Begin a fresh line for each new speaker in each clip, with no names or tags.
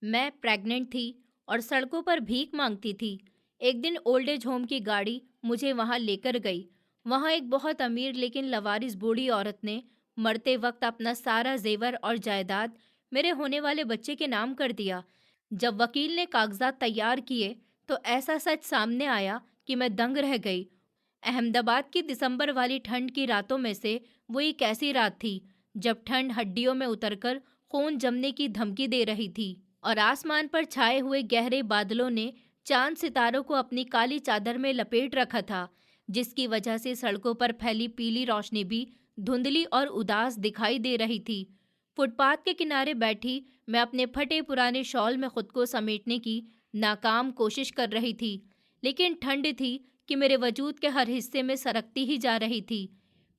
मैं प्रेग्नेंट थी और सड़कों पर भीख मांगती थी। एक दिन ओल्ड एज होम की गाड़ी मुझे वहां लेकर गई। वहां एक बहुत अमीर लेकिन लवारिस बूढ़ी औरत ने मरते वक्त अपना सारा जेवर और जायदाद मेरे होने वाले बच्चे के नाम कर दिया। जब वकील ने कागजात तैयार किए तो ऐसा सच सामने आया कि मैं दंग रह गई। अहमदाबाद की दिसंबर वाली ठंड की रातों में से वो एक ऐसी रात थी जब ठंड हड्डियों में उतरकर खून जमने की धमकी दे रही थी और आसमान पर छाए हुए गहरे बादलों ने चांद सितारों को अपनी काली चादर में लपेट रखा था, जिसकी वजह से सड़कों पर फैली पीली रोशनी भी धुंधली और उदास दिखाई दे रही थी। फुटपाथ के किनारे बैठी मैं अपने फटे पुराने शॉल में खुद को समेटने की नाकाम कोशिश कर रही थी, लेकिन ठंड थी कि मेरे वजूद के हर हिस्से में सरकती ही जा रही थी।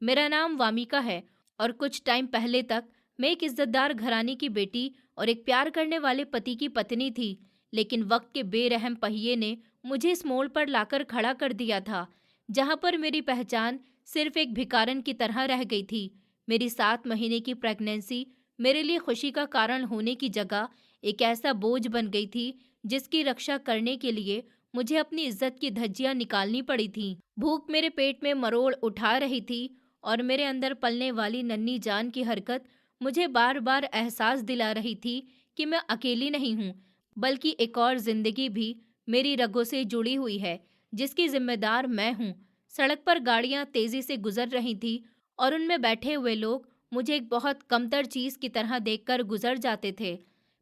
मेरा नाम वामिका है और कुछ टाइम पहले तक मैं एक इज्जतदार घराने की बेटी और एक प्यार करने वाले पति की पत्नी थी, लेकिन वक्त के बेरहम पहिए ने मुझे इस मोड़ पर लाकर खड़ा कर दिया था, जहां पर मेरी पहचान सिर्फ एक भिखारन की तरह रह गई थी। मेरी 7 महीने की प्रेगनेंसी मेरे लिए खुशी का कारण होने की जगह एक ऐसा बोझ बन गई थी, जिसकी रक्षा करने के लिए मुझे अपनी इज्जत की धज्जियां निकालनी पड़ी थीं। भूख मेरे पेट में मरोड़ उठा रही थी और मेरे अंदर पलने वाली नन्ही जान की हरकत मुझे बार बार एहसास दिला रही थी कि मैं अकेली नहीं हूँ, बल्कि एक और जिंदगी भी मेरी रगों से जुड़ी हुई है, जिसकी जिम्मेदार मैं हूँ। सड़क पर गाड़ियाँ तेजी से गुजर रही थी और उनमें बैठे हुए लोग मुझे एक बहुत कमतर चीज की तरह देखकर गुजर जाते थे।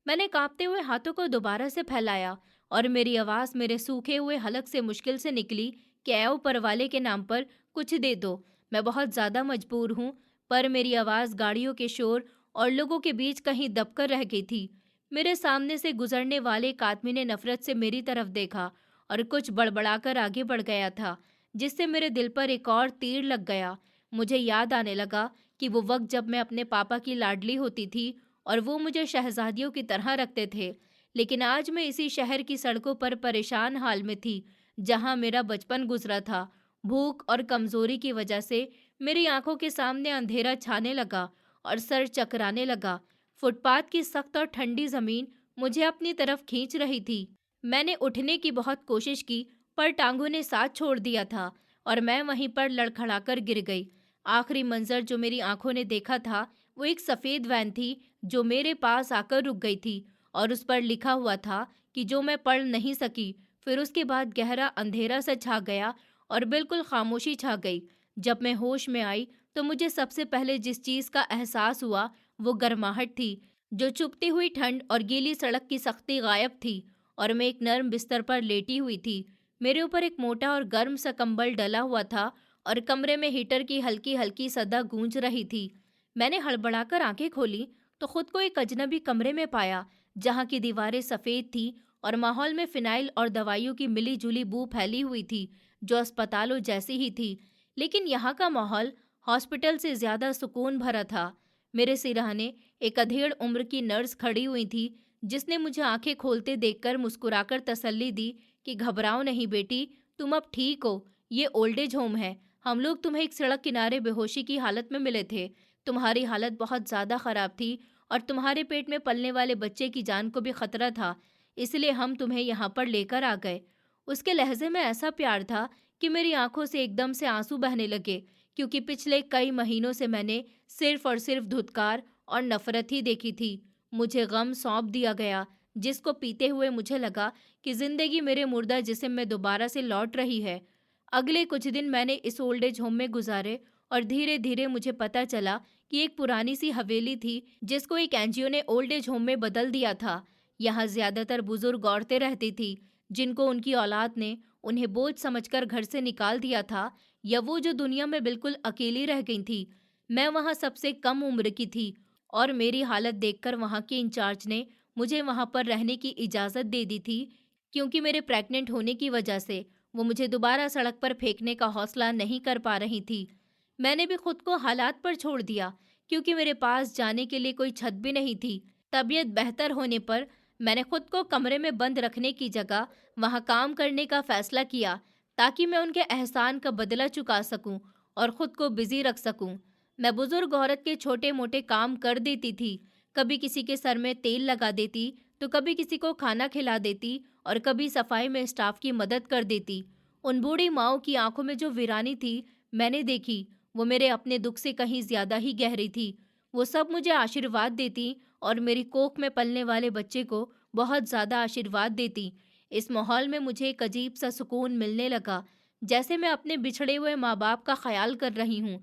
मैंने कांपते हुए हाथों को दोबारा से फैलाया और मेरी आवाज मेरे सूखे हुए हलक से मुश्किल से निकली कि ऐ ऊपर वाले के नाम पर कुछ दे दो। मैं बहुत ज्यादा मजबूर हूँ। पर मेरी आवाज गाड़ियों के शोर और लोगों के बीच कहीं दबकर रह गई थी। मेरे सामने से गुजरने वाले एक आदमी ने नफरत से मेरी तरफ देखा और कुछ बड़बड़ाकर आगे बढ़ गया था, जिससे मेरे दिल पर एक और तीर लग गया। मुझे याद आने लगा कि वो वक्त जब मैं अपने पापा की लाडली होती थी और वो मुझे शहजादियों की तरह रखते थे। लेकिन आज मैं इसी शहर की सड़कों पर परेशान हाल में थी, जहां मेरा बचपन गुजरा था। भूख और कमजोरी की वजह से मेरी आंखों के सामने अंधेरा छाने लगा और सर चकराने लगा। फुटपाथ की सख्त और ठंडी जमीन मुझे अपनी तरफ खींच रही थी। मैंने उठने की बहुत कोशिश की, पर टांगों ने साथ छोड़ दिया था और मैं वहीं पर लड़खड़ाकर गिर गई। आखिरी मंजर जो मेरी आंखों ने देखा था वो एक सफेद वैन थी जो मेरे पास आकर रुक गई थी और उस पर लिखा हुआ था कि जो मैं पढ़ नहीं सकी। फिर उसके बाद गहरा अंधेरा सा छा गया और बिल्कुल खामोशी छा गई। जब मैं होश में आई तो मुझे सबसे पहले जिस चीज का एहसास हुआ वो गर्माहट थी। जो चुभती हुई ठंड और गीली सड़क की सख्ती गायब थी और मैं एक नर्म बिस्तर पर लेटी हुई थी। मेरे ऊपर एक मोटा और गर्म सा कंबल डला हुआ था और कमरे में हीटर की हल्की हल्की सदा गूंज रही थी। मैंने हड़बड़ाकर आंखें खोली तो खुद को एक अजनबी कमरे में पाया, जहाँ की दीवारें सफ़ेद थी और माहौल में फिनाइल और दवाइयों की मिली जुली बू फैली हुई थी, जो अस्पतालों जैसी ही थी। लेकिन यहाँ का माहौल हॉस्पिटल से ज़्यादा सुकून भरा था। मेरे सिरहाने एक अधेड़ उम्र की नर्स खड़ी हुई थी, जिसने मुझे आंखें खोलते देखकर मुस्कुराकर तसल्ली दी कि घबराओ नहीं बेटी, तुम अब ठीक हो। ये ओल्ड एज होम है। हम लोग तुम्हें एक सड़क किनारे बेहोशी की हालत में मिले थे। तुम्हारी हालत बहुत ज़्यादा ख़राब थी और तुम्हारे पेट में पलने वाले बच्चे की जान को भी खतरा था, इसलिए हम तुम्हें यहाँ पर लेकर आ गए। उसके लहजे में ऐसा प्यार था कि मेरी आंखों से एकदम से आंसू बहने लगे, क्योंकि पिछले कई महीनों से मैंने सिर्फ और सिर्फ धुतकार और नफरत ही देखी थी। मुझे गम सौंप दिया गया, जिसको पीते हुए मुझे लगा कि जिंदगी मेरे मुर्दा जिस्म में दोबारा से लौट रही है। अगले कुछ दिन मैंने इस ओल्ड एज होम में गुजारे और धीरे धीरे मुझे पता चला कि एक पुरानी सी हवेली थी, जिसको एक एनजीओ ने ओल्ड एज होम में बदल दिया था। यहाँ ज्यादातर बुजुर्ग औरतें रहती थी, जिनको उनकी औलाद ने उन्हें बोझ समझकर घर से निकाल दिया था, या वो जो दुनिया में बिल्कुल अकेली रह गई थी। मैं वहाँ सबसे कम उम्र की थी और मेरी हालत देखकर वहाँ के इंचार्ज ने मुझे वहाँ पर रहने की इजाज़त दे दी थी, क्योंकि मेरे प्रेग्नेंट होने की वजह से वो मुझे दोबारा सड़क पर फेंकने का हौसला नहीं कर पा रही थी। मैंने भी खुद को हालात पर छोड़ दिया, क्योंकि मेरे पास जाने के लिए कोई छत भी नहीं थी। तबीयत बेहतर होने पर मैंने खुद को कमरे में बंद रखने की जगह वहाँ काम करने का फैसला किया, ताकि मैं उनके एहसान का बदला चुका सकूं और खुद को बिजी रख सकूं। मैं बुजुर्ग औरत के छोटे मोटे काम कर देती थी। कभी किसी के सर में तेल लगा देती तो कभी किसी को खाना खिला देती और कभी सफाई में स्टाफ की मदद कर देती। उन बूढ़ी माओं की आंखों में जो वीरानी थी मैंने देखी, वो मेरे अपने दुख से कहीं ज्यादा ही गहरी थी। वो सब मुझे आशीर्वाद देती और मेरी कोख में पलने वाले बच्चे को बहुत ज्यादा आशीर्वाद देती। इस माहौल में मुझे एक अजीब सा सुकून मिलने लगा, जैसे मैं अपने बिछड़े हुए माँ बाप का ख्याल कर रही हूँ।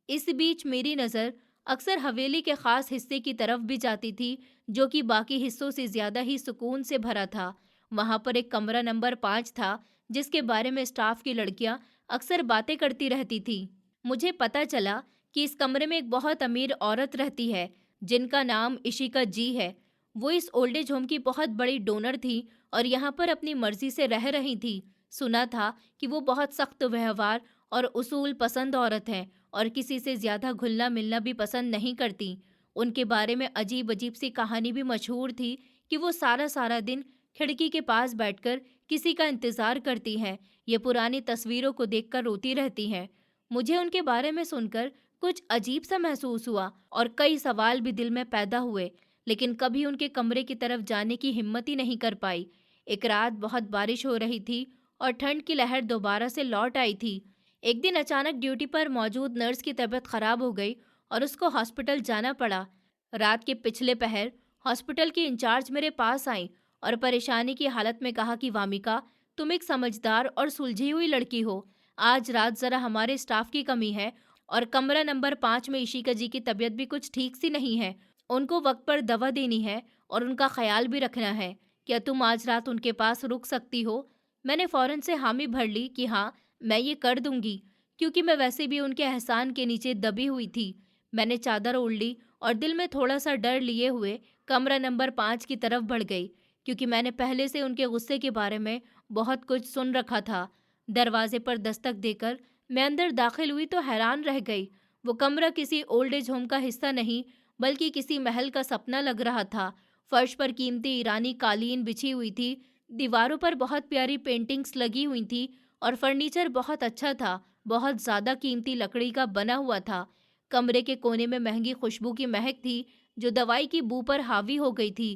इस बीच मेरी नज़र अक्सर हवेली के खास हिस्से की तरफ भी जाती थी, जो कि बाकी हिस्सों से ज्यादा ही सुकून से भरा था। वहां पर एक कमरा नंबर 5 था, जिसके बारे में स्टाफ की लड़कियां अक्सर बातें करती रहती थी। मुझे पता चला कि इस कमरे में एक बहुत अमीर औरत रहती है, जिनका नाम इशिका जी है। वो इस ओल्ड एज होम की बहुत बड़ी डोनर थी और यहाँ पर अपनी मर्जी से रह रही थी। सुना था कि वो बहुत सख्त व्यवहार और उसूल पसंद औरत है और किसी से ज्यादा घुलना मिलना भी पसंद नहीं करती। उनके बारे में अजीब अजीब सी कहानी भी मशहूर थी कि वो सारा सारा दिन खिड़की के पास बैठकर किसी का इंतजार करती हैं। ये पुरानी तस्वीरों को देखकर रोती रहती हैं। मुझे उनके बारे में सुनकर कुछ अजीब सा महसूस हुआ और कई सवाल भी दिल में पैदा हुए, लेकिन कभी उनके कमरे की तरफ जाने की हिम्मत ही नहीं कर पाई। एक रात बहुत बारिश हो रही थी और ठंड की लहर दोबारा से लौट आई थी। एक दिन अचानक ड्यूटी पर मौजूद नर्स की तबीयत खराब हो गई और उसको हॉस्पिटल जाना पड़ा। रात के पिछले पहर हॉस्पिटल की इंचार्ज मेरे पास आई और परेशानी की हालत में कहा कि वामिका, तुम एक समझदार और सुलझी हुई लड़की हो। आज रात जरा हमारे स्टाफ की कमी है और कमरा नंबर 5 में इशिका जी की तबीयत भी कुछ ठीक सी नहीं है। उनको वक्त पर दवा देनी है और उनका ख्याल भी रखना है। क्या तुम आज रात उनके पास रुक सकती हो? मैंने फौरन से हामी भर ली कि हाँ, मैं ये कर दूंगी, क्योंकि मैं वैसे भी उनके एहसान के नीचे दबी हुई थी। मैंने चादर ओढ़ ली और दिल में थोड़ा सा डर लिए हुए कमरा नंबर 5 की तरफ बढ़ गई, क्योंकि मैंने पहले से उनके गुस्से के बारे में बहुत कुछ सुन रखा था। दरवाजे पर दस्तक देकर मैं अंदर दाखिल हुई तो हैरान रह गई। वो कमरा किसी ओल्ड एज होम का हिस्सा नहीं, बल्कि किसी महल का सपना लग रहा था। फर्श पर कीमती ईरानी कालीन बिछी हुई थी, दीवारों पर बहुत प्यारी पेंटिंग्स लगी हुई थी और फर्नीचर बहुत अच्छा था, बहुत ज़्यादा कीमती लकड़ी का बना हुआ था। कमरे के कोने में महंगी खुशबू की महक थी, जो दवाई की बू पर हावी हो गई थी।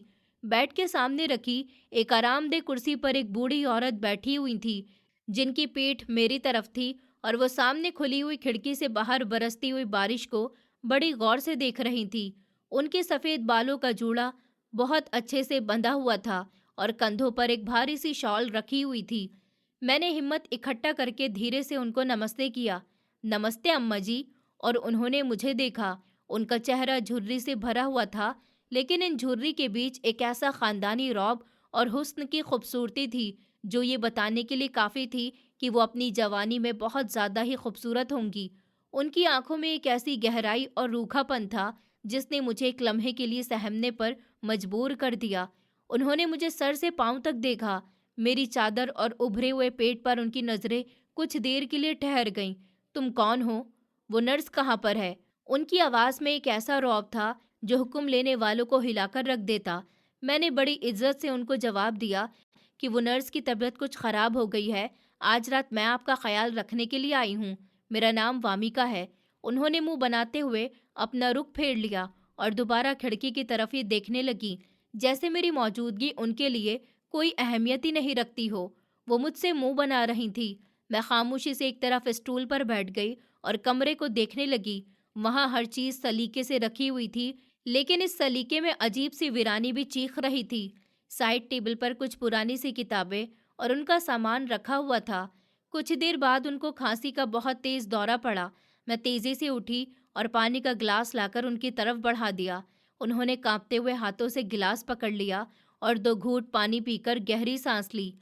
बेड के सामने रखी एक आरामदेह कुर्सी पर एक बूढ़ी औरत बैठी हुई थी, जिनकी पीठ मेरी तरफ थी और वो सामने खुली हुई खिड़की से बाहर बरसती हुई बारिश को बड़ी गौर से देख रही थी। उनके सफ़ेद बालों का जूड़ा बहुत अच्छे से बंधा हुआ था और कंधों पर एक भारी सी शॉल रखी हुई थी। मैंने हिम्मत इकट्ठा करके धीरे से उनको नमस्ते किया। नमस्ते अम्मा जी। और उन्होंने मुझे देखा। उनका चेहरा झुर्री से भरा हुआ था, लेकिन इन झुर्री के बीच एक ऐसा खानदानी रौब और हुस्न की खूबसूरती थी जो ये बताने के लिए काफ़ी थी कि वो अपनी जवानी में बहुत ज़्यादा ही खूबसूरत होंगी। उनकी आंखों में एक ऐसी गहराई और रूखापन था जिसने मुझे एक लम्हे के लिए सहमने पर मजबूर कर दिया। उन्होंने मुझे सर से पांव तक देखा। मेरी चादर और उभरे हुए पेट पर उनकी नज़रें कुछ देर के लिए ठहर गईं। तुम कौन हो? वो नर्स कहाँ पर है? उनकी आवाज़ में एक ऐसा रौब था जो हुक्म लेने वालों को हिलाकर रख देता। मैंने बड़ी इज्जत से उनको जवाब दिया कि वो नर्स की तबीयत कुछ ख़राब हो गई है। आज रात मैं आपका ख्याल रखने के लिए आई हूँ। मेरा नाम वामिका है। उन्होंने मुंह बनाते हुए अपना रुख फेर लिया और दोबारा खिड़की की तरफ ही देखने लगी, जैसे मेरी मौजूदगी उनके लिए कोई अहमियत ही नहीं रखती हो। वो मुझसे मुंह बना रही थी। मैं खामोशी से एक तरफ स्टूल पर बैठ गई और कमरे को देखने लगी। वहाँ हर चीज़ सलीके से रखी हुई थी, लेकिन इस सलीके में अजीब सी वीरानी भी चीख रही थी। साइड टेबल पर कुछ पुरानी सी किताबें और उनका सामान रखा हुआ था। कुछ देर बाद उनको खांसी का बहुत तेज दौरा पड़ा। मैं तेजी से उठी और पानी का गिलास लाकर उनकी तरफ बढ़ा दिया। उन्होंने कांपते हुए हाथों से गिलास पकड़ लिया और 2 घूंट पानी पीकर गहरी सांस ली।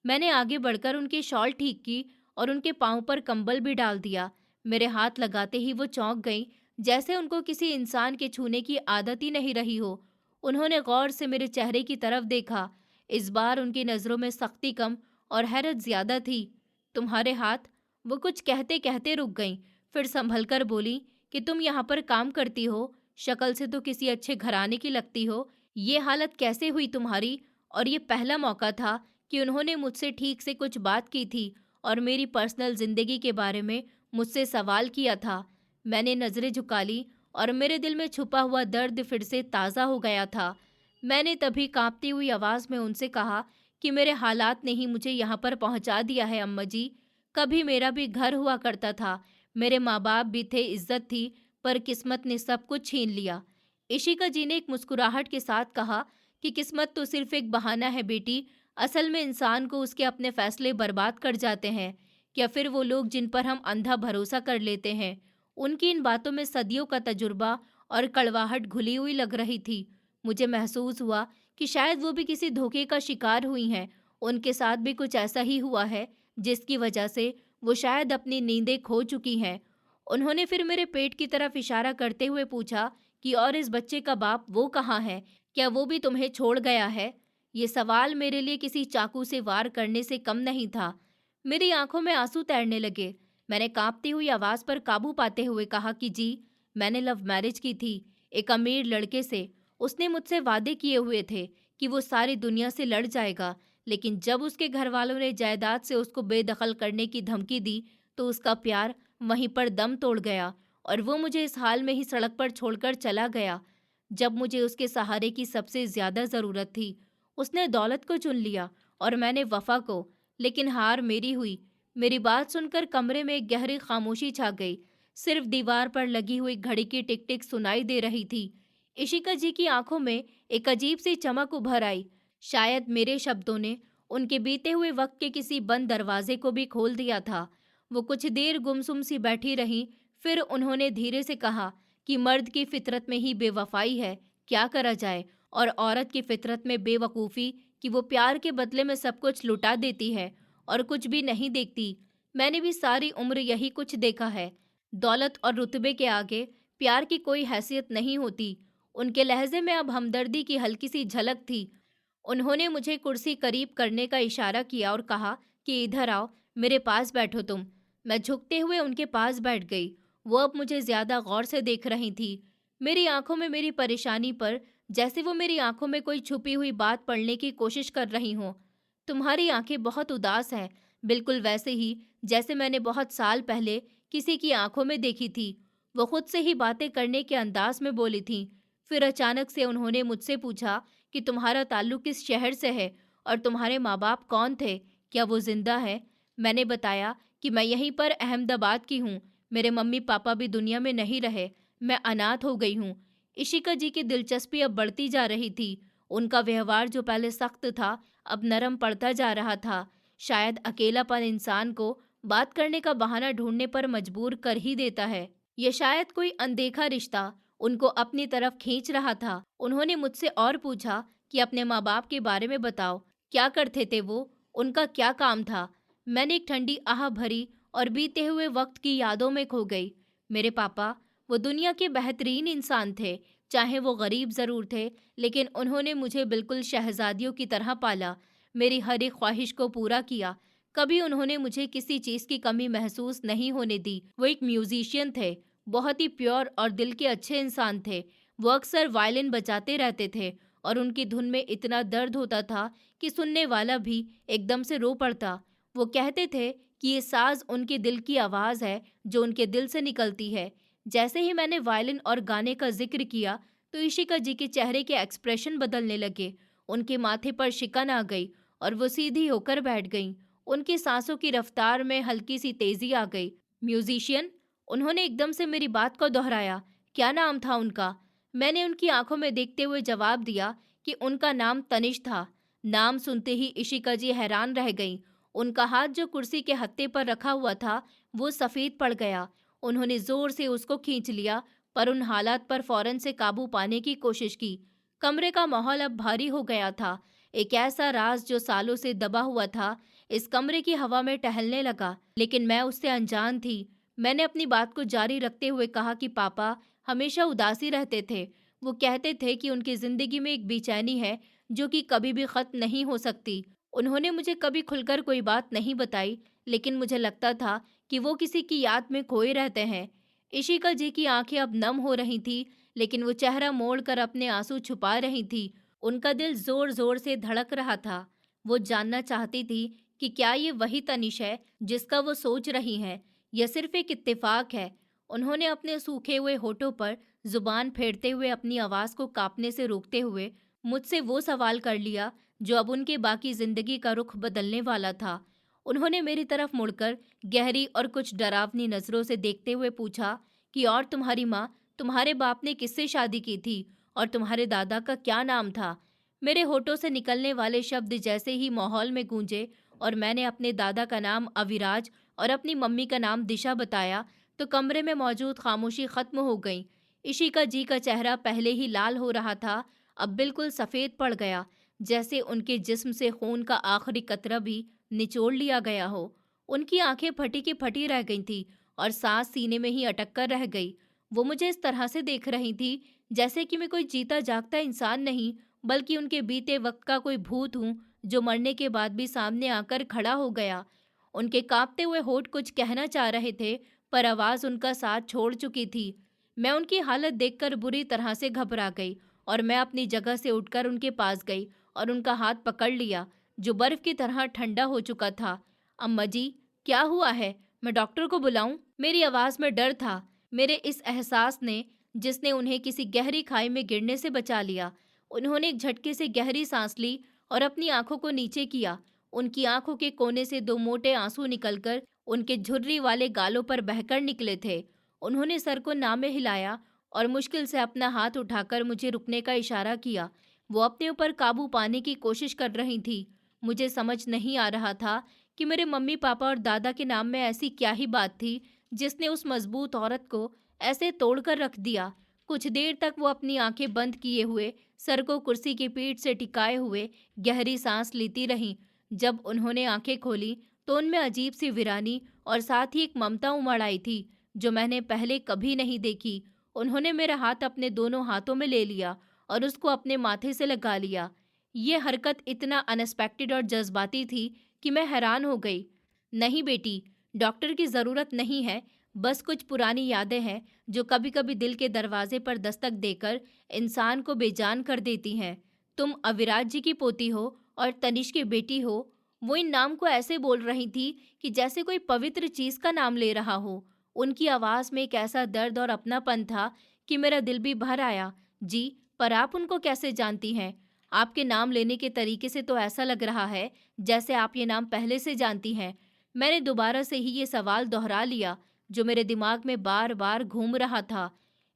मैंने आगे बढ़कर उनकी शॉल ठीक की और उनके पाँव पर कंबल भी डाल दिया। मेरे हाथ लगाते ही वो चौंक गईं, जैसे उनको किसी इंसान के छूने की आदत ही नहीं रही हो। उन्होंने गौर से मेरे चेहरे की तरफ देखा। इस बार उनकी नज़रों में सख्ती कम और हैरत ज्यादा थी। तुम्हारे हाथ? वो कुछ कहते कहते रुक गईं, फिर संभल कर बोली कि तुम यहाँ पर काम करती हो, शक्ल से तो किसी अच्छे घराने की लगती हो। ये हालत कैसे हुई तुम्हारी? और ये पहला मौका था कि उन्होंने मुझसे ठीक से कुछ बात की थी और मेरी पर्सनल जिंदगी के बारे में मुझसे सवाल किया था। मैंने नज़रें झुका ली और मेरे दिल में छुपा हुआ दर्द फिर से ताज़ा हो गया था। मैंने तभी कांपती हुई आवाज़ में उनसे कहा कि मेरे हालात ने ही मुझे यहाँ पर पहुँचा दिया है अम्मा जी। कभी मेरा भी घर हुआ करता था, मेरे माँ-बाप भी थे, इज़्ज़त थी, पर किस्मत ने सब कुछ छीन लिया। इशिका जी ने एक मुस्कुराहट के साथ कहा कि किस्मत तो सिर्फ़ एक बहाना है बेटी, असल में इंसान को उसके अपने फ़ैसले बर्बाद कर जाते हैं, या फिर वो लोग जिन पर हम अंधा भरोसा कर लेते हैं। उनकी इन बातों में सदियों का तजुर्बा और कड़वाहट घुली हुई लग रही थी। मुझे महसूस हुआ कि शायद वो भी किसी धोखे का शिकार हुई हैं। उनके साथ भी कुछ ऐसा ही हुआ है, जिसकी वजह से वो शायद अपनी नींदें खो चुकी हैं। उन्होंने फिर मेरे पेट की तरफ इशारा करते हुए पूछा कि और इस बच्चे का बाप वो कहाँ है? क्या वो भी तुम्हें छोड़ गया है? ये सवाल मेरे लिए किसी चाकू से वार करने से कम नहीं था। मेरी आंखों में आंसू तैरने लगे। मैंने कांपती हुई आवाज पर काबू पाते हुए कहा कि जी, मैंने लव मैरिज की थी, एक अमीर लड़के से। उसने मुझसे वादे किए हुए थे कि वो सारी दुनिया से लड़ जाएगा, लेकिन जब उसके घर वालों ने जायदाद से उसको बेदखल करने की धमकी दी, तो उसका प्यार वहीं पर दम तोड़ गया और वो मुझे इस हाल में ही सड़क पर छोड़कर चला गया। जब मुझे उसके सहारे की सबसे ज्यादा जरूरत थी, उसने दौलत को चुन लिया और मैंने वफा को, लेकिन हार मेरी हुई। मेरी बात सुनकर कमरे में एक गहरी खामोशी छा गई। सिर्फ दीवार पर लगी हुई घड़ी की टिक टिक सुनाई दे रही थी। इशिका जी की आंखों में एक अजीब सी चमक उभर आई। शायद मेरे शब्दों ने उनके बीते हुए वक्त के किसी बंद दरवाजे को भी खोल दिया था। वो कुछ देर गुमसुम सी बैठी रहीं, फिर उन्होंने धीरे से कहा कि मर्द की फितरत में ही बेवफाई है, क्या करा जाए, और औरत की फितरत में बेवकूफ़ी कि वो प्यार के बदले में सब कुछ लुटा देती है और कुछ भी नहीं देखती। मैंने भी सारी उम्र यही कुछ देखा है। दौलत और रुतबे के आगे प्यार की कोई हैसियत नहीं होती। उनके लहजे में अब हमदर्दी की हल्की सी झलक थी। उन्होंने मुझे कुर्सी करीब करने का इशारा किया और कहा कि इधर आओ, मेरे पास बैठो तुम। मैं झुकते हुए उनके पास बैठ गई। वो अब मुझे ज्यादा गौर से देख रही थी, मेरी आंखों में मेरी परेशानी पर, जैसे वो मेरी आंखों में कोई छुपी हुई बात पढ़ने की कोशिश कर रही हों। तुम्हारी आंखें बहुत उदास हैं, बिल्कुल वैसे ही जैसे मैंने बहुत साल पहले किसी की आंखों में देखी थी। वो खुद से ही बातें करने के अंदाज में बोली थी। फिर अचानक से उन्होंने मुझसे पूछा कि तुम्हारा ताल्लुक किस शहर से है और तुम्हारे माँ बाप कौन थे, क्या वो जिंदा है? मैंने बताया कि मैं यहीं पर अहमदाबाद की हूँ, मेरे मम्मी पापा भी दुनिया में नहीं रहे, मैं अनाथ हो गई हूँ। इशिका जी की दिलचस्पी अब बढ़ती जा रही थी। उनका व्यवहार जो पहले सख्त था, अब नरम पड़ता जा रहा था। शायद अकेलापन इंसान को बात करने का बहाना ढूंढने पर मजबूर कर ही देता है। ये शायद कोई अनदेखा रिश्ता उनको अपनी तरफ खींच रहा था। उन्होंने मुझसे और पूछा कि अपने माँ बाप के बारे में बताओ, क्या करते थे वो, उनका क्या काम था? मैंने एक ठंडी आह भरी और बीते हुए वक्त की यादों में खो गई। मेरे पापा, वो दुनिया के बेहतरीन इंसान थे। चाहे वो गरीब जरूर थे, लेकिन उन्होंने मुझे बिल्कुल शहजादियों की तरह पाला, मेरी हर एक ख्वाहिश को पूरा किया। कभी उन्होंने मुझे किसी चीज की कमी महसूस नहीं होने दी। वो एक म्यूजिशियन थे, बहुत ही प्योर और दिल के अच्छे इंसान थे। वो अक्सर वायलिन बजाते रहते थे और उनकी धुन में इतना दर्द होता था कि सुनने वाला भी एकदम से रो पड़ता। वो कहते थे कि ये साज उनके दिल की आवाज़ है, जो उनके दिल से निकलती है। जैसे ही मैंने वायलिन और गाने का जिक्र किया, तो इशिका जी के चेहरे के एक्सप्रेशन बदलने लगे। उनके माथे पर शिकन आ गई और वो सीधी होकर बैठ गईं। उनकी सांसों की रफ्तार में हल्की सी तेजी आ गई। म्यूजिशियन? उन्होंने एकदम से मेरी बात को दोहराया। क्या नाम था उनका? मैंने उनकी आंखों में देखते हुए जवाब दिया कि उनका नाम तनिष था। नाम सुनते ही इशिका जी हैरान रह गईं। उनका हाथ जो कुर्सी के हत्थे पर रखा हुआ था, वो सफ़ेद पड़ गया। उन्होंने जोर से उसको खींच लिया, पर उन हालात पर फौरन से काबू पाने की कोशिश की। कमरे का माहौल अब भारी हो गया था। एक ऐसा राज जो सालों से दबा हुआ था, इस कमरे की हवा में टहलने लगा, लेकिन मैं उससे अनजान थी। मैंने अपनी बात को जारी रखते हुए कहा कि पापा हमेशा उदासी रहते थे। वो कहते थे कि उनकी जिंदगी में एक बेचैनी है, जो कि कभी भी खत्म नहीं हो सकती। उन्होंने मुझे कभी खुलकर कोई बात नहीं बताई, लेकिन मुझे लगता था कि वो किसी की याद में खोए रहते हैं। इशिका जी की आंखें अब नम हो रही थी, लेकिन वो चेहरा मोड़कर अपने आंसू छुपा रही थी। उनका दिल जोर जोर से धड़क रहा था। वो जानना चाहती थी कि क्या ये वही तनिष है जिसका वो सोच रही हैं, यह सिर्फ एक इत्तेफाक है। उन्होंने अपने सूखे हुए होठों पर जुबान फेरते हुए अपनी आवाज को कांपने से रोकते हुए मुझसे वो सवाल कर लिया जो अब उनके बाकी जिंदगी का रुख बदलने वाला था। उन्होंने मेरी तरफ मुड़कर गहरी और कुछ डरावनी नजरों से देखते हुए पूछा कि और तुम्हारी माँ, तुम्हारे बाप ने किससे शादी की थी और तुम्हारे दादा का क्या नाम था? मेरे होठों से निकलने वाले शब्द जैसे ही माहौल में गूंजे और मैंने अपने दादा का नाम अविराज और अपनी मम्मी का नाम दिशा बताया, तो कमरे में मौजूद खामोशी खत्म हो गई। इशिका जी का चेहरा पहले ही लाल हो रहा था, अब बिल्कुल सफ़ेद पड़ गया, जैसे उनके जिस्म से खून का आखिरी कतरा भी निचोड़ लिया गया हो। उनकी आंखें फटी की फटी रह गई थी और सांस सीने में ही अटक कर रह गई। वो मुझे इस तरह से देख रही थी जैसे कि मैं कोई जीता जागता इंसान नहीं, बल्कि उनके बीते वक्त का कोई भूत हूँ जो मरने के बाद भी सामने आकर खड़ा हो गया। उनके कांपते हुए होठ कुछ कहना चाह रहे थे, पर आवाज़ उनका साथ छोड़ चुकी थी। मैं उनकी हालत देखकर बुरी तरह से घबरा गई और मैं अपनी जगह से उठकर उनके पास गई और उनका हाथ पकड़ लिया, जो बर्फ की तरह ठंडा हो चुका था। अम्मा जी, क्या हुआ है? मैं डॉक्टर को बुलाऊं? मेरी आवाज़ में डर था, मेरे इस एहसास ने जिसने उन्हें किसी गहरी खाई में गिरने से बचा लिया। उन्होंने एक झटके से गहरी सांस ली और अपनी आंखों को नीचे किया। उनकी आंखों के कोने से दो मोटे आंसू निकलकर उनके झुर्री वाले गालों पर बहकर निकले थे। उन्होंने सर को नामे हिलाया और मुश्किल से अपना हाथ उठाकर मुझे रुकने का इशारा किया। वो अपने ऊपर काबू पाने की कोशिश कर रही थी। मुझे समझ नहीं आ रहा था कि मेरे मम्मी पापा और दादा के नाम में ऐसी क्या ही बात थी जिसने उस मजबूत औरत को ऐसे तोड़कर रख दिया। कुछ देर तक वो अपनी आंखें बंद किए हुए, सर को कुर्सी की पीठ से टिकाए हुए गहरी सांस लेती रहीं। जब उन्होंने आंखें खोली तो उनमें अजीब सी वीरानी और साथ ही एक ममता उमड़ आई थी जो मैंने पहले कभी नहीं देखी। उन्होंने मेरा हाथ अपने दोनों हाथों में ले लिया और उसको अपने माथे से लगा लिया। ये हरकत इतना अनएक्सपेक्टेड और जज्बाती थी कि मैं हैरान हो गई। नहीं बेटी, डॉक्टर की ज़रूरत नहीं है, बस कुछ पुरानी यादें हैं जो कभी-कभी दिल के दरवाजे पर दस्तक देकर इंसान को बेजान कर देती हैं। तुम अविराज जी की पोती हो और तनिष की बेटी हो। वो इन नाम को ऐसे बोल रही थी कि जैसे कोई पवित्र चीज़ का नाम ले रहा हो। उनकी आवाज़ में एक ऐसा दर्द और अपनापन था कि मेरा दिल भी भर आया। जी, पर आप उनको कैसे जानती हैं? आपके नाम लेने के तरीके से तो ऐसा लग रहा है जैसे आप ये नाम पहले से जानती हैं। मैंने दोबारा से ही ये सवाल दोहरा लिया जो मेरे दिमाग में बार बार घूम रहा था।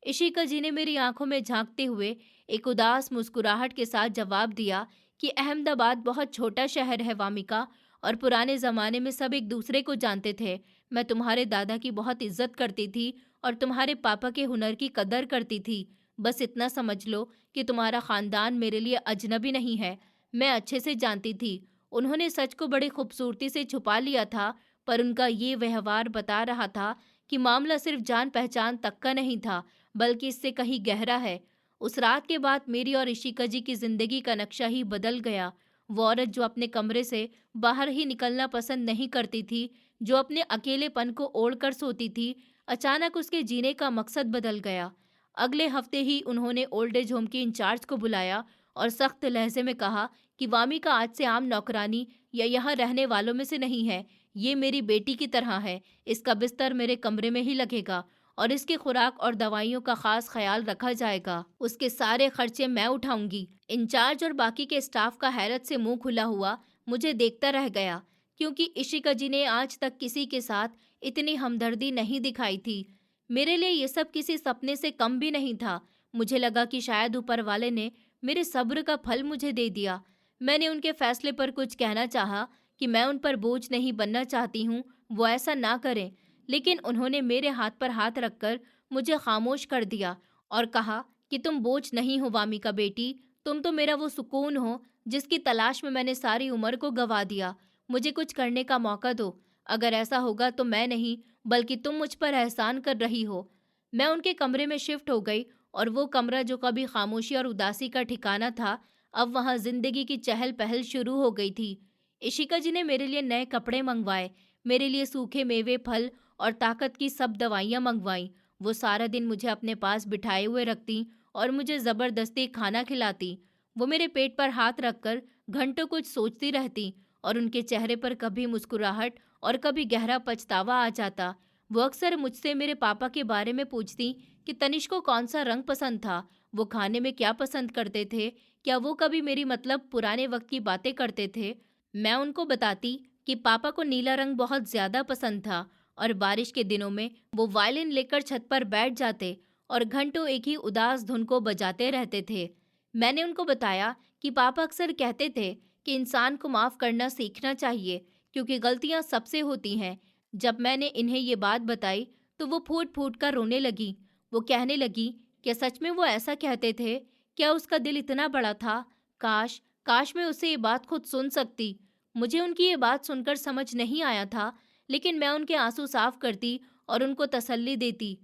इशिका जी ने मेरी आंखों में झांकते हुए एक उदास मुस्कुराहट के साथ जवाब दिया कि अहमदाबाद बहुत छोटा शहर है वामिका, और पुराने ज़माने में सब एक दूसरे को जानते थे। मैं तुम्हारे दादा की बहुत इज्जत करती थी और तुम्हारे पापा के हुनर की कदर करती थी। बस इतना समझ लो कि तुम्हारा ख़ानदान मेरे लिए अजनबी नहीं है। मैं अच्छे से जानती थी। उन्होंने सच को बड़ी खूबसूरती से छुपा लिया था, पर उनका ये व्यवहार बता रहा था कि मामला सिर्फ जान पहचान तक का नहीं था, बल्कि इससे कहीं गहरा है। उस रात के बाद मेरी और इशिका जी की जिंदगी का नक्शा ही बदल गया। वो औरत जो अपने कमरे से बाहर ही निकलना पसंद नहीं करती थी, जो अपने अकेलेपन को ओढ़कर सोती थी, अचानक उसके जीने का मकसद बदल गया। अगले हफ्ते ही उन्होंने ओल्ड एज होम के इंचार्ज को बुलाया और सख्त लहजे में कहा कि वामिका आज से आम नौकरानी या यहाँ रहने वालों में से नहीं है। ये मेरी बेटी की तरह है। इसका बिस्तर मेरे कमरे में ही लगेगा और इसकी खुराक और दवाइयों का खास ख्याल रखा जाएगा। उसके सारे खर्चे मैं उठाऊंगी। इंचार्ज और बाकी के स्टाफ का हैरत से मुंह खुला हुआ मुझे देखता रह गया, क्योंकि इशिका जी ने आज तक किसी के साथ इतनी हमदर्दी नहीं दिखाई थी। मेरे लिए ये सब किसी सपने से कम भी नहीं था। मुझे लगा कि शायद ऊपर वाले ने मेरे सब्र का फल मुझे दे दिया। मैंने उनके फैसले पर कुछ कहना चाहा कि मैं उन पर बोझ नहीं बनना चाहती हूँ, वो ऐसा ना करें, लेकिन उन्होंने मेरे हाथ पर हाथ रखकर मुझे खामोश कर दिया और कहा कि तुम बोझ नहीं हो वामिका बेटी, तुम तो मेरा वो सुकून हो जिसकी तलाश में मैंने सारी उम्र को गंवा दिया। मुझे कुछ करने का मौका दो। अगर ऐसा होगा तो मैं नहीं, बल्कि तुम मुझ पर एहसान कर रही हो। मैं उनके कमरे में शिफ्ट हो गई और वो कमरा जो कभी खामोशी और उदासी का ठिकाना था, अब वहाँ जिंदगी की चहल पहल शुरू हो गई थी। इशिका जी ने मेरे लिए नए कपड़े मंगवाए, मेरे लिए सूखे मेवे, फल और ताकत की सब दवाइयाँ मंगवाईं। वो सारा दिन मुझे अपने पास बिठाए हुए रखती और मुझे ज़बरदस्ती खाना खिलाती। वो मेरे पेट पर हाथ रखकर घंटों कुछ सोचती रहती और उनके चेहरे पर कभी मुस्कुराहट और कभी गहरा पछतावा आ जाता। वो अक्सर मुझसे मेरे पापा के बारे में पूछती कि तनिष्क को कौन सा रंग पसंद था, वो खाने में क्या पसंद करते थे, क्या वो कभी मेरी मतलब पुराने वक्त की बातें करते थे? मैं उनको बताती कि पापा को नीला रंग बहुत ज्यादा पसंद था और बारिश के दिनों में वो वायलिन लेकर छत पर बैठ जाते और घंटों एक ही उदास धुन को बजाते रहते थे। मैंने उनको बताया कि पापा अक्सर कहते थे कि इंसान को माफ करना सीखना चाहिए क्योंकि गलतियां सबसे होती हैं। जब मैंने इन्हें ये बात बताई तो वो फूट फूट कर रोने लगी। वो कहने लगी, क्या सच में वो ऐसा कहते थे? क्या उसका दिल इतना बड़ा था? काश, काश मैं उससे ये बात खुद सुन सकती। मुझे उनकी ये बात सुनकर समझ नहीं आया था, लेकिन मैं उनके आंसू साफ करती और उनको तसल्ली देती।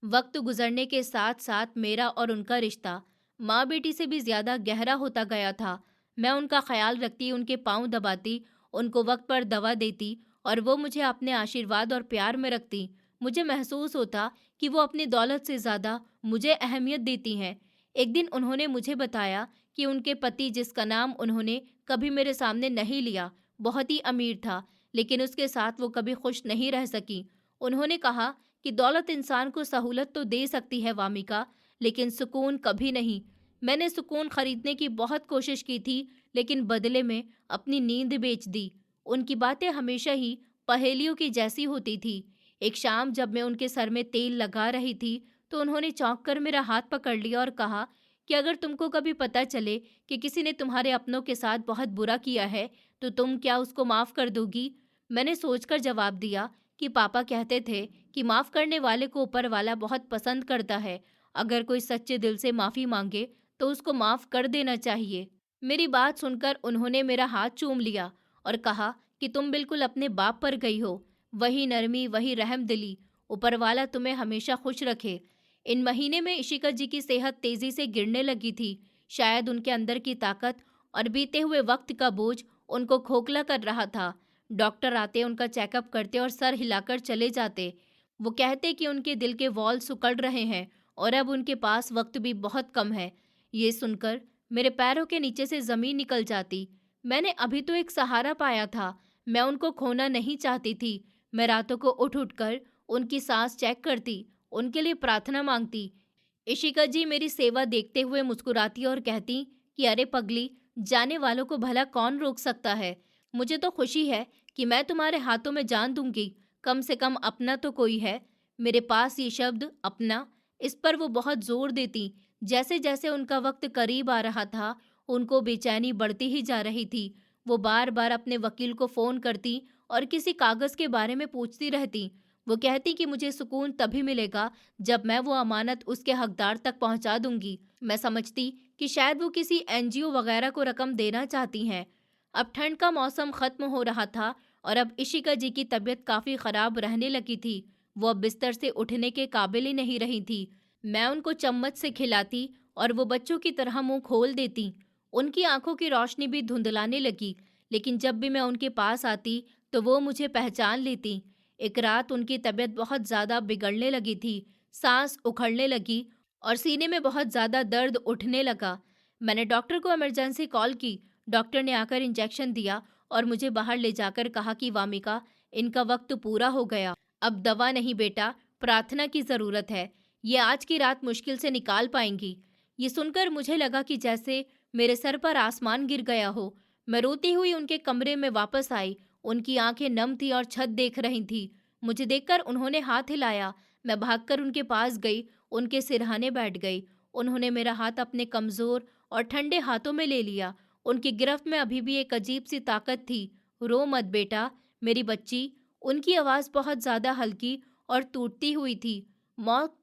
वक्त गुजरने के साथ साथ मेरा और उनका रिश्ता माँ बेटी से भी ज्यादा गहरा होता गया था। मैं उनका ख्याल रखती, उनके पाँव दबाती, उनको वक्त पर दवा देती और वो मुझे अपने आशीर्वाद और प्यार में रखती। मुझे महसूस होता कि वो अपनी दौलत से ज्यादा मुझे अहमियत देती हैं। एक दिन उन्होंने मुझे बताया कि उनके पति, जिसका नाम उन्होंने कभी मेरे सामने नहीं लिया, बहुत ही अमीर था, लेकिन उसके साथ वो कभी खुश नहीं रह सकी। उन्होंने कहा कि दौलत इंसान को सहूलत तो दे सकती है वामिका, लेकिन सुकून कभी नहीं। मैंने सुकून खरीदने की बहुत कोशिश की थी, लेकिन बदले में अपनी नींद बेच दी। उनकी बातें हमेशा ही पहेलियों की जैसी होती थी। एक शाम जब मैं उनके सर में तेल लगा रही थी, तो उन्होंने चौंक कर मेरा हाथ पकड़ लिया और कहा कि अगर तुमको कभी पता चले कि किसी ने तुम्हारे अपनों के साथ बहुत बुरा किया है, तो तुम क्या उसको माफ कर दोगी? मैंने सोचकर जवाब दिया कि पापा कहते थे कि माफ करने वाले को ऊपर वाला बहुत पसंद करता है। अगर कोई सच्चे दिल से माफी मांगे तो उसको माफ कर देना चाहिए। मेरी बात सुनकर उन्होंने मेरा हाथ चूम लिया और कहा कि तुम बिल्कुल अपने बाप पर गई हो। वही नरमी, वही रहम दिली। ऊपर वाला तुम्हें हमेशा खुश रखे। इन महीने में इशिका जी की सेहत तेजी से गिरने लगी थी। शायद उनके अंदर की ताकत और बीते हुए वक्त का बोझ उनको खोखला कर रहा था। डॉक्टर आते, उनका चेकअप करते और सर हिलाकर चले जाते। वो कहते कि उनके दिल के वॉल्व सिकुड़ रहे हैं और अब उनके पास वक्त भी बहुत कम है। ये सुनकर मेरे पैरों के नीचे से जमीन निकल जाती। मैंने अभी तो एक सहारा पाया था। मैं उनको खोना नहीं चाहती थी। मैं रातों को उठ उठकर उनकी सांस चेक करती, उनके लिए प्रार्थना मांगती। इशिका जी मेरी सेवा देखते हुए मुस्कुराती और कहती कि अरे पगली, जाने वालों को भला कौन रोक सकता है। मुझे तो खुशी है कि मैं तुम्हारे हाथों में जान दूंगी। कम से कम अपना तो कोई है। मेरे पास ये शब्द अपना, इस पर वो बहुत जोर देती। जैसे जैसे उनका वक्त करीब आ रहा था, उनको बेचैनी बढ़ती ही जा रही थी। वो बार बार अपने वकील को फोन करती और किसी कागज के बारे में पूछती रहती। वो कहती कि मुझे सुकून तभी मिलेगा जब मैं वो अमानत उसके हकदार तक पहुंचा दूंगी। मैं समझती कि शायद वो किसी एनजीओ वगैरह को रकम देना चाहती हैं। अब ठंड का मौसम खत्म हो रहा था और अब इशिका जी की तबीयत काफी खराब रहने लगी थी। वो अब बिस्तर से उठने के काबिल ही नहीं रही थी। मैं उनको चम्मच से खिलाती और वो बच्चों की तरह मुंह खोल देती। उनकी आंखों की रोशनी भी धुंधलाने लगी, लेकिन जब भी मैं उनके पास आती तो वो मुझे पहचान लेती। एक रात उनकी तबीयत बहुत ज्यादा बिगड़ने लगी थी। सांस उखड़ने लगी और सीने में बहुत ज्यादा दर्द उठने लगा। मैंने डॉक्टर को इमरजेंसी कॉल की। डॉक्टर ने आकर इंजेक्शन दिया और मुझे बाहर ले जाकर कहा कि वामिका, इनका वक्त पूरा हो गया। अब दवा नहीं बेटा, प्रार्थना की जरूरत है। ये आज की रात मुश्किल से निकाल पाएंगी। ये सुनकर मुझे लगा कि जैसे मेरे सर पर आसमान गिर गया हो। मैं रोती हुई उनके कमरे में वापस आई। उनकी आंखें नम थी और छत देख रही थी। मुझे देखकर उन्होंने हाथ हिलाया। मैं भागकर उनके पास गई, उनके सिरहाने बैठ गई। उन्होंने मेरा हाथ अपने कमजोर और ठंडे हाथों में ले लिया। उनकी गिरफ्त में अभी भी एक अजीब सी ताकत थी। रो मत बेटा, मेरी बच्ची। उनकी आवाज बहुत ज्यादा हल्की और टूटती हुई थी। मौत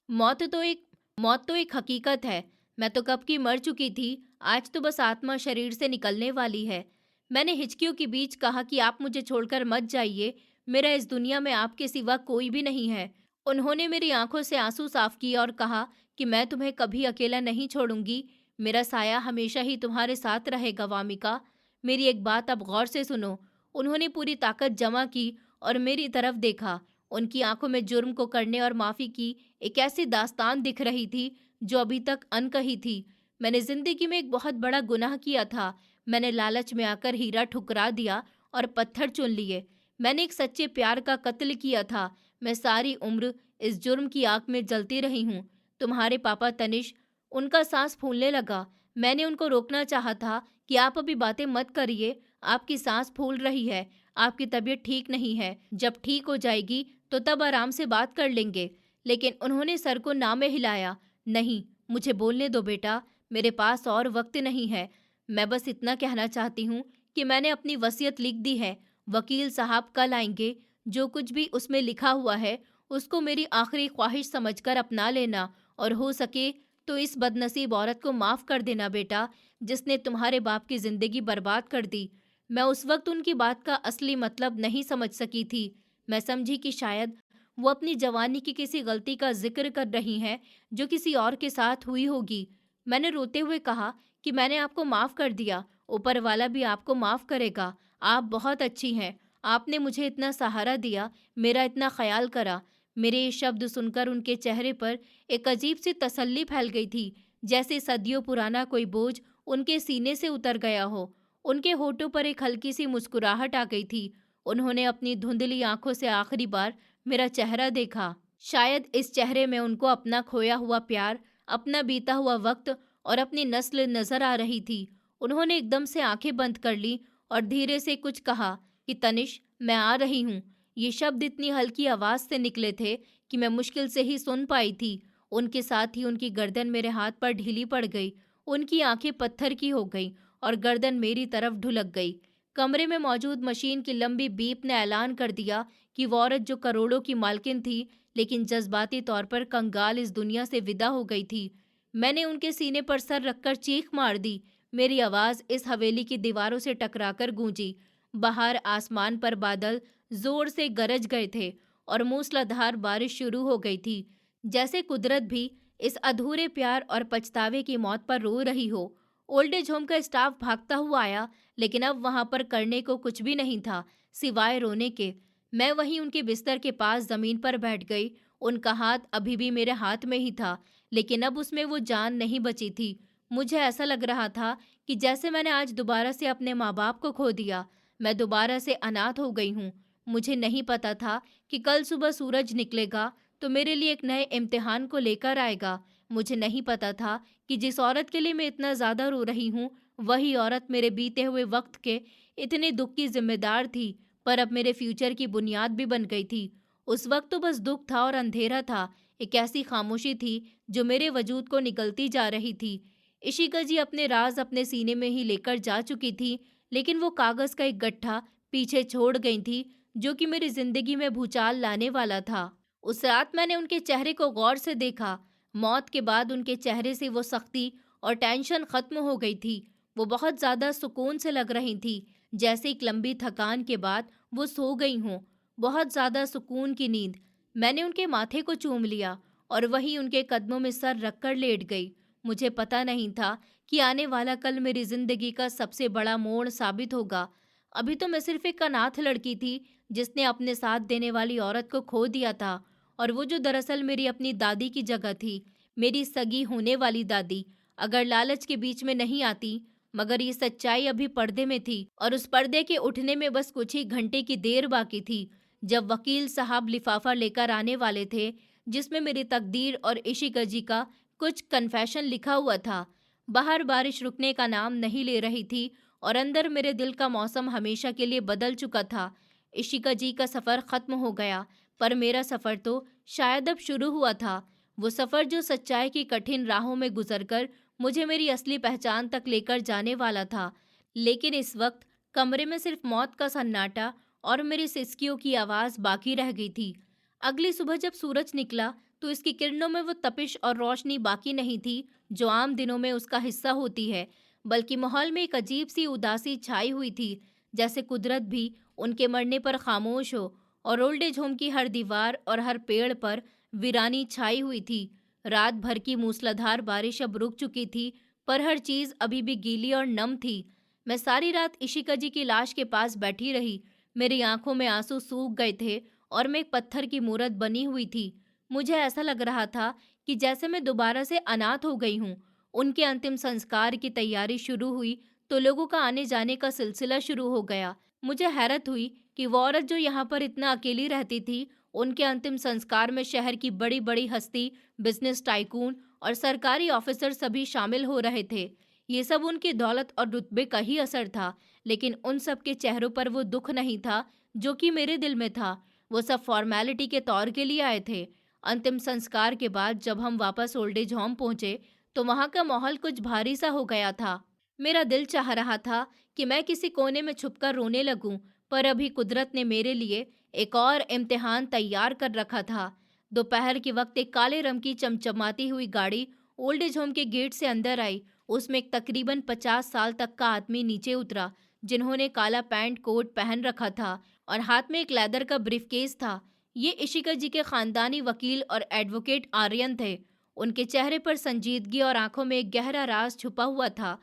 मौत तो एक मौत तो एक हकीकत है। मैं तो कब की मर चुकी थी। आज तो बस आत्मा शरीर से निकलने वाली है। मैंने हिचकियों के बीच कहा कि आप मुझे छोड़कर मत जाइए। मेरा इस दुनिया में आपके सिवा कोई भी नहीं है। उन्होंने मेरी आंखों से आंसू साफ किए और कहा कि मैं तुम्हें कभी अकेला नहीं छोड़ूंगी। मेरा साया हमेशा ही तुम्हारे साथ रहेगा वामिका। मेरी एक बात अब गौर से सुनो। उन्होंने पूरी ताकत जमा की और मेरी तरफ देखा। उनकी आंखों में जुर्म को करने और माफी की एक ऐसी दास्तान दिख रही थी जो अभी तक अनकही थी। मैंने जिंदगी में एक बहुत बड़ा गुनाह किया था। मैंने लालच में आकर हीरा ठुकरा दिया और पत्थर चुन लिए। मैंने एक सच्चे प्यार का कत्ल किया था। मैं सारी उम्र इस जुर्म की आग में जलती रही हूँ। तुम्हारे पापा तनिष, उनका सांस फूलने लगा। मैंने उनको रोकना चाहा था कि आप अभी बातें मत करिए, आपकी सांस फूल रही है, आपकी तबीयत ठीक नहीं है, जब ठीक हो जाएगी तो तब आराम से बात कर लेंगे। लेकिन उन्होंने सर को ना में हिलाया। नहीं, मुझे बोलने दो बेटा, मेरे पास और वक्त नहीं है। मैं बस इतना कहना चाहती हूँ कि मैंने अपनी वसीयत लिख दी है। वकील साहब कल आएंगे, जो कुछ भी उसमें लिखा हुआ है उसको मेरी आखिरी ख्वाहिश समझकर अपना लेना, और हो सके तो इस बदनसीब औरत को माफ कर देना बेटा, जिसने तुम्हारे बाप की जिंदगी बर्बाद कर दी। मैं उस वक्त उनकी बात का असली मतलब नहीं समझ सकी थी। मैं समझी कि शायद वो अपनी जवानी की किसी गलती का जिक्र कर रही हैं जो किसी और के साथ हुई होगी। मैंने रोते हुए कहा कि मैंने आपको माफ कर दिया, ऊपर वाला भी आपको माफ करेगा। आप बहुत अच्छी हैं, आपने मुझे इतना सहारा दिया, मेरा इतना ख्याल करा। मेरे ये शब्द सुनकर उनके चेहरे पर एक अजीब सी तसल्ली फैल गई थी, जैसे सदियों पुराना कोई बोझ उनके सीने से उतर गया हो। उनके होठों पर एक हल्की सी मुस्कुराहट आ गई थी। उन्होंने अपनी धुंधली आंखों से आखिरी बार मेरा चेहरा देखा। शायद इस चेहरे में उनको अपना खोया हुआ प्यार, अपना बीता हुआ वक्त और अपनी नस्ल नजर आ रही थी। उन्होंने एकदम से आंखें बंद कर ली और धीरे से कुछ कहा कि तनिष, मैं आ रही हूँ। ये शब्द इतनी हल्की आवाज से निकले थे कि मैं मुश्किल से ही सुन पाई थी। उनके साथ ही उनकी गर्दन मेरे हाथ पर ढीली पड़ गई। उनकी आंखें पत्थर की हो गईं और गर्दन मेरी तरफ ढुलक गई। कमरे में मौजूद मशीन की लंबी बीप ने ऐलान कर दिया कि वो औरत जो करोड़ों की मालकिन थी, लेकिन जज्बाती तौर पर कंगाल, इस दुनिया से विदा हो गई थी। मैंने उनके सीने पर सर रखकर चीख मार दी। मेरी आवाज इस हवेली की दीवारों से टकराकर गूंजी। बाहर आसमान पर बादल जोर से गरज गए थे और मूसलाधार बारिश शुरू हो गई थी, जैसे कुदरत भी इस अधूरे प्यार और पछतावे की मौत पर रो रही हो। ओल्ड एज होम का स्टाफ भागता हुआ आया, लेकिन अब वहां पर करने को कुछ भी नहीं था सिवाय रोने के। मैं वहीं उनके बिस्तर के पास जमीन पर बैठ गई। उनका हाथ अभी भी मेरे हाथ में ही था, लेकिन अब उसमें वो जान नहीं बची थी। मुझे ऐसा लग रहा था कि जैसे मैंने आज दोबारा से अपने माँ बाप को खो दिया। मैं दोबारा से अनाथ हो गई हूँ। मुझे नहीं पता था कि कल सुबह सूरज निकलेगा तो मेरे लिए एक नए इम्तिहान को लेकर आएगा। मुझे नहीं पता था कि जिस औरत के लिए मैं इतना ज़्यादा रो रही हूँ, वही औरत मेरे बीते हुए वक्त के इतने दुख की जिम्मेदार थी, पर अब मेरे फ्यूचर की बुनियाद भी बन गई थी। उस वक्त तो बस दुख था और अंधेरा था। एक ऐसी खामोशी थी जो मेरे वजूद को निगलती जा रही थी। इशिका जी अपने राज अपने सीने में ही लेकर जा चुकी थी, लेकिन वो कागज का एक गट्ठा पीछे छोड़ गई थी, जो कि मेरी जिंदगी में भूचाल लाने वाला था। उस रात मैंने उनके चेहरे को गौर से देखा। मौत के बाद उनके चेहरे से वो सख्ती और टेंशन खत्म हो गई थी। वो बहुत ज्यादा सुकून से लग रही थी, जैसे एक लंबी थकान के बाद वो सो गई हों। बहुत ज्यादा सुकून की नींद। मैंने उनके माथे को चूम लिया और वहीं उनके कदमों में सर रखकर लेट गई। मुझे पता नहीं था कि आने वाला कल मेरी जिंदगी का सबसे बड़ा मोड़ साबित होगा। अभी तो मैं सिर्फ एक अनाथ लड़की थी जिसने अपने साथ देने वाली औरत को खो दिया था, और वो जो दरअसल मेरी अपनी दादी की जगह थी, मेरी सगी होने वाली दादी, अगर लालच के बीच में नहीं आती। मगर ये सच्चाई अभी पर्दे में थी और उस पर्दे के उठने में बस कुछ ही घंटे की देर बाकी थी। जब वकील साहब लिफाफा लेकर आने वाले थे, जिसमें मेरी तकदीर और इशिका जी का कुछ कन्फेशन लिखा हुआ था। बाहर बारिश रुकने का नाम नहीं ले रही थी और अंदर मेरे दिल का मौसम हमेशा के लिए बदल चुका था। इशिका जी का सफ़र ख़त्म हो गया, पर मेरा सफ़र तो शायद अब शुरू हुआ था। वो सफ़र जो सच्चाई की कठिन राहों में गुजरकर मुझे मेरी असली पहचान तक लेकर जाने वाला था। लेकिन इस वक्त कमरे में सिर्फ मौत का सन्नाटा और मेरी सिसकियों की आवाज़ बाकी रह गई थी। अगली सुबह जब सूरज निकला तो इसकी किरणों में वो तपिश और रोशनी बाकी नहीं थी जो आम दिनों में उसका हिस्सा होती है, बल्कि माहौल में एक अजीब सी उदासी छाई हुई थी, जैसे कुदरत भी उनके मरने पर खामोश हो। और ओल्ड एज होम की हर दीवार और हर पेड़ पर वीरानी छाई हुई थी। रात भर की मूसलाधार बारिश अब रुक चुकी थी, पर हर चीज अभी भी गीली और नम थी। मैं सारी रात इशिका जी की लाश के पास बैठी रही। मेरी आंखों में आंसू सूख गए थे और मैं एक पत्थर की मूरत बनी हुई थी। मुझे ऐसा लग रहा था कि जैसे मैं दोबारा से अनाथ हो गई हूँ। उनके अंतिम संस्कार की तैयारी शुरू हुई तो लोगों का आने जाने का सिलसिला शुरू हो गया। मुझे हैरत हुई कि वो औरत जो यहाँ पर इतना अकेली रहती थी, उनके अंतिम संस्कार में शहर की बड़ी बड़ी हस्ती, बिजनेस टाइकून और सरकारी ऑफिसर सभी शामिल हो रहे थे। ये सब उनकी दौलत और रुतबे का ही असर था, लेकिन उन सब के चेहरों पर वो दुख नहीं था जो कि मेरे दिल में था। वो सब फॉर्मेलिटी के तौर के लिए आए थे। अंतिम संस्कार के बाद जब हम वापस ओल्ड एज होम पहुंचे, तो वहां का माहौल कुछ भारी सा हो गया था। मेरा दिल चाह रहा था कि मैं किसी कोने में छुपकर रोने लगूं, पर अभी कुदरत ने मेरे लिए एक और इम्तिहान तैयार कर रखा था। दोपहर के वक्त एक काले रंग की चमचमाती हुई गाड़ी ओल्ड एज होम के गेट से अंदर आई। उसमें एक तकरीबन 50 साल तक का आदमी नीचे उतरा, जिन्होंने काला पैंट कोट पहन रखा था और हाथ में एक लेदर का ब्रीफकेस था। ये इशिका जी के खानदानी वकील और एडवोकेट आर्यन थे। उनके चेहरे पर संजीदगी और आंखों में एक गहरा राज छुपा हुआ था।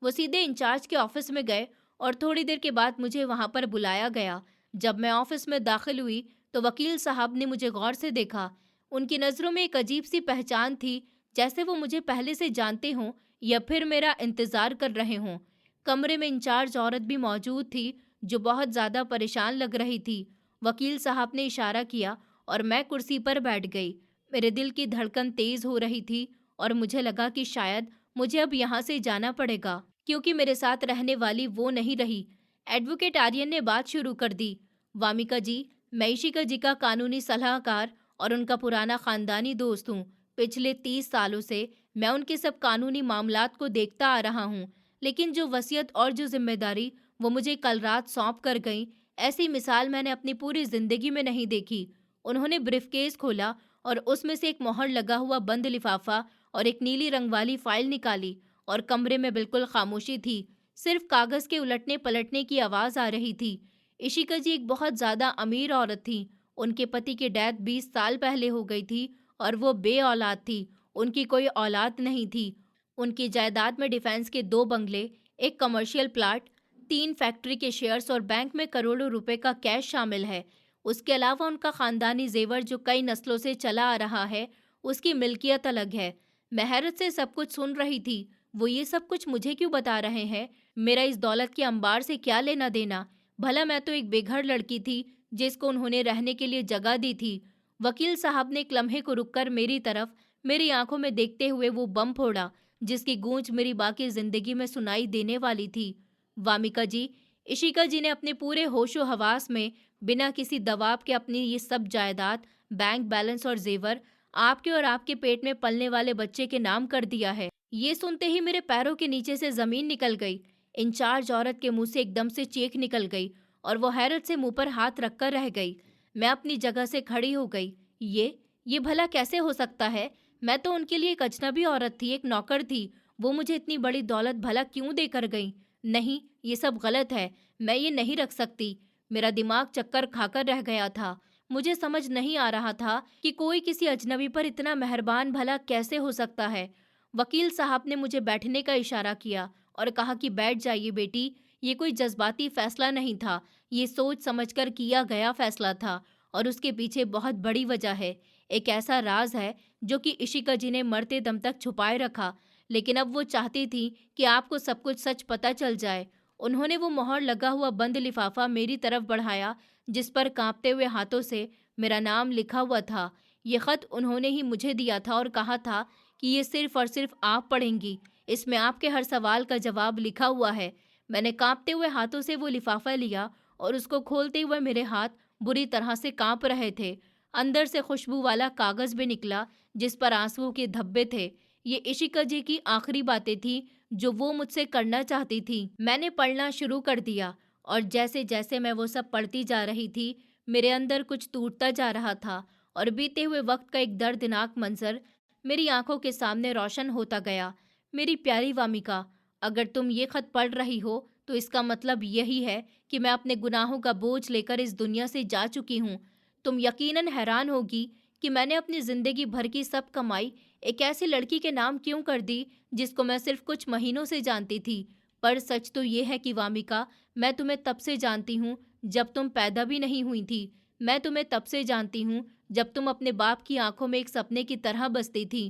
वो सीधे इंचार्ज के ऑफिस में गए और थोड़ी देर के बाद मुझे वहां पर बुलाया गया। जब मैं ऑफिस में दाखिल हुई, तो वकील साहब ने मुझे गौर से देखा। उनकी नज़रों में एक अजीब सी पहचान थी, जैसे वो मुझे पहले से जानते हों या फिर मेरा इंतज़ार कर रहे हों। कमरे में इंचार्ज औरत भी मौजूद थी, जो बहुत ज़्यादा परेशान लग रही थी। वकील साहब ने इशारा किया और मैं कुर्सी पर बैठ गई। मेरे दिल की धड़कन तेज़ हो रही थी और मुझे लगा कि शायद मुझे अब यहाँ से जाना पड़ेगा, क्योंकि मेरे साथ रहने वाली वो नहीं रही। एडवोकेट आर्यन ने बात शुरू कर दी। वामिका जी, मैं इशिका जी का कानूनी सलाहकार और उनका पुराना खानदानी दोस्त हूँ। पिछले 30 सालों से मैं उनके सब कानूनी मामलात को देखता आ रहा हूँ, लेकिन जो वसीयत और जो जिम्मेदारी वो मुझे कल रात सौंप कर गईं, ऐसी मिसाल मैंने अपनी पूरी जिंदगी में नहीं देखी। उन्होंने ब्रीफकेस खोला और उसमें से एक मोहर लगा हुआ बंद लिफाफा और एक नीली रंग वाली फाइल निकाली, और कमरे में बिल्कुल खामोशी थी। सिर्फ कागज के उलटने पलटने की आवाज आ रही थी। इशिका जी एक बहुत ज्यादा अमीर औरत थी। उनके पति की डेथ 20 साल पहले हो गई थी और वो बे औलाद थी। उनकी कोई औलाद नहीं थी। उनकी जायदाद में डिफेंस के 2 बंगले, एक कमर्शियल प्लाट, 3 फैक्ट्री के शेयर्स और बैंक में करोड़ों रुपए का कैश शामिल है। उसके अलावा उनका खानदानी जेवर जो कई नस्लों से चला आ रहा है, उसकी मिल्कियत अलग है। मैं हैरत से सब कुछ सुन रही थी। वो ये सब कुछ मुझे क्यों बता रहे हैं? मेरा इस दौलत के अंबार से क्या लेना देना? भला मैं तो एक बेघर लड़की थी, जिसको उन्होंने रहने के लिए जगह दी थी। वकील साहब ने एक लम्हे को रुककर मेरी तरफ मेरी आंखों में देखते हुए वो बम फोड़ा, जिसकी गूंज मेरी बाकी जिंदगी में सुनाई देने वाली थी। वामिका जी, इशिका जी ने अपने पूरे होशो हवास में बिना किसी दबाव के अपनी ये सब जायदाद, बैंक बैलेंस और जेवर आपके और आपके पेट में पलने वाले बच्चे के नाम कर दिया है। ये सुनते ही मेरे पैरों के नीचे से जमीन निकल गई। इंचार्ज औरत के मुंह से एकदम से चीख निकल गई और वो हैरत से मुंह पर हाथ रखकर रह गई। मैं अपनी जगह से खड़ी हो गई। ये भला कैसे हो सकता है? मैं तो उनके लिए एक अजनबी औरत थी, एक नौकर थी। वो मुझे इतनी बड़ी दौलत भला क्यों देकर गई? नहीं, ये सब गलत है। मैं ये नहीं रख सकती। मेरा दिमाग चक्कर खाकर रह गया था। मुझे समझ नहीं आ रहा था कि कोई किसी अजनबी पर इतना मेहरबान भला कैसे हो सकता है। वकील साहब ने मुझे बैठने का इशारा किया और कहा कि बैठ जाइए बेटी। ये कोई जज्बाती फैसला नहीं था, ये सोच समझकर किया गया फैसला था और उसके पीछे बहुत बड़ी वजह है। एक ऐसा राज है जो कि इशिका जी ने मरते दम तक छुपाए रखा, लेकिन अब वो चाहती थी कि आपको सब कुछ सच पता चल जाए। उन्होंने वो मोहर लगा हुआ बंद लिफाफा मेरी तरफ बढ़ाया, जिस पर कांपते हुए हाथों से मेरा नाम लिखा हुआ था। ये खत उन्होंने ही मुझे दिया था और कहा था कि ये सिर्फ और सिर्फ आप पढ़ेंगी। इसमें आपके हर सवाल का जवाब लिखा हुआ है। मैंने कांपते हुए हाथों से वो लिफाफा लिया और उसको खोलते हुए मेरे हाथ बुरी तरह से कांप रहे थे। अंदर से खुशबू वाला कागज भी निकला, जिस पर आंसुओं के धब्बे थे। ये इशिका जी की आखिरी बातें थी जो वो मुझसे करना चाहती थी। मैंने पढ़ना शुरू कर दिया और जैसे जैसे मैं वो सब पढ़ती जा रही थी, मेरे अंदर कुछ टूटता जा रहा था और बीते हुए वक्त का एक दर्दनाक मंजर मेरी आंखों के सामने रोशन होता गया। मेरी प्यारी वामिका, अगर तुम ये खत पढ़ रही हो, तो इसका मतलब यही है कि मैं अपने गुनाहों का बोझ लेकर इस दुनिया से जा चुकी हूँ। तुम यकीनन हैरान होगी कि मैंने अपनी जिंदगी भर की सब कमाई एक ऐसी लड़की के नाम क्यों कर दी, जिसको मैं सिर्फ कुछ महीनों से जानती थी। पर सच तो ये है कि वामिका, मैं तुम्हें तब से जानती हूँ जब तुम पैदा भी नहीं हुई थी। मैं तुम्हें तब से जानती हूँ जब तुम अपने बाप की आंखों में एक सपने की तरह बसती थी।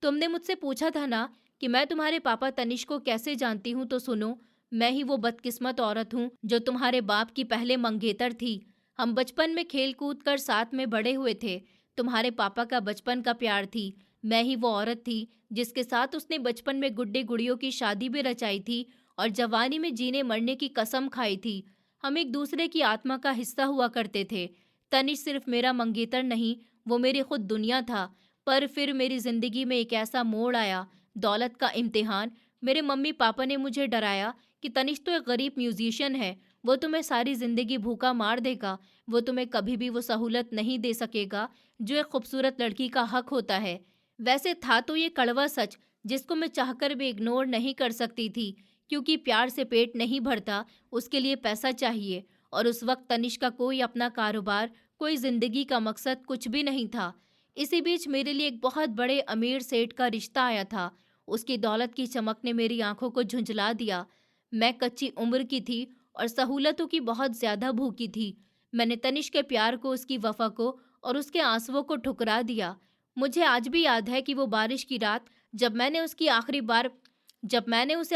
तुमने मुझसे पूछा था ना कि मैं तुम्हारे पापा तनिष को कैसे जानती हूँ, तो सुनो, मैं ही वो बदकिस्मत औरत हूँ जो तुम्हारे बाप की पहले मंगेतर थी। हम बचपन में खेल कूद कर साथ में बड़े हुए थे। तुम्हारे पापा का बचपन का प्यार थी, मैं ही वो औरत थी जिसके साथ उसने बचपन में गुड्डे गुड़ियों की शादी भी रचाई थी और जवानी में जीने मरने की कसम खाई थी। हम एक दूसरे की आत्मा का हिस्सा हुआ करते थे। तनिष सिर्फ मेरा मंगेतर नहीं, वो मेरी खुद दुनिया था। पर फिर मेरी जिंदगी में एक ऐसा मोड़ आया, दौलत का इम्तिहान। मेरे मम्मी पापा ने मुझे डराया कि तनिष तो एक गरीब म्यूजिशियन है, वो तुम्हें सारी जिंदगी भूखा मार देगा, वो तुम्हें कभी भी वो सहूलत नहीं दे सकेगा जो एक खूबसूरत लड़की का हक होता है। वैसे था तो ये कड़वा सच जिसको मैं चाहकर भी इग्नोर नहीं कर सकती थी, क्योंकि प्यार से पेट नहीं भरता, उसके लिए पैसा चाहिए। और उस वक्त तनिष का कोई अपना कारोबार, कोई जिंदगी का मकसद कुछ भी नहीं था। इसी बीच मेरे लिए एक बहुत बड़े अमीर सेठ का रिश्ता आया था। उसकी दौलत की चमक ने मेरी आंखों को झुंझला दिया। मैं कच्ची उम्र की थी और सहूलतों की बहुत ज्यादा भूखी थी। मैंने तनिष के प्यार को, उसकी वफा को और उसके आंसुओं को ठुकरा दिया। मुझे आज भी याद है कि वो बारिश की रात, जब मैंने उसे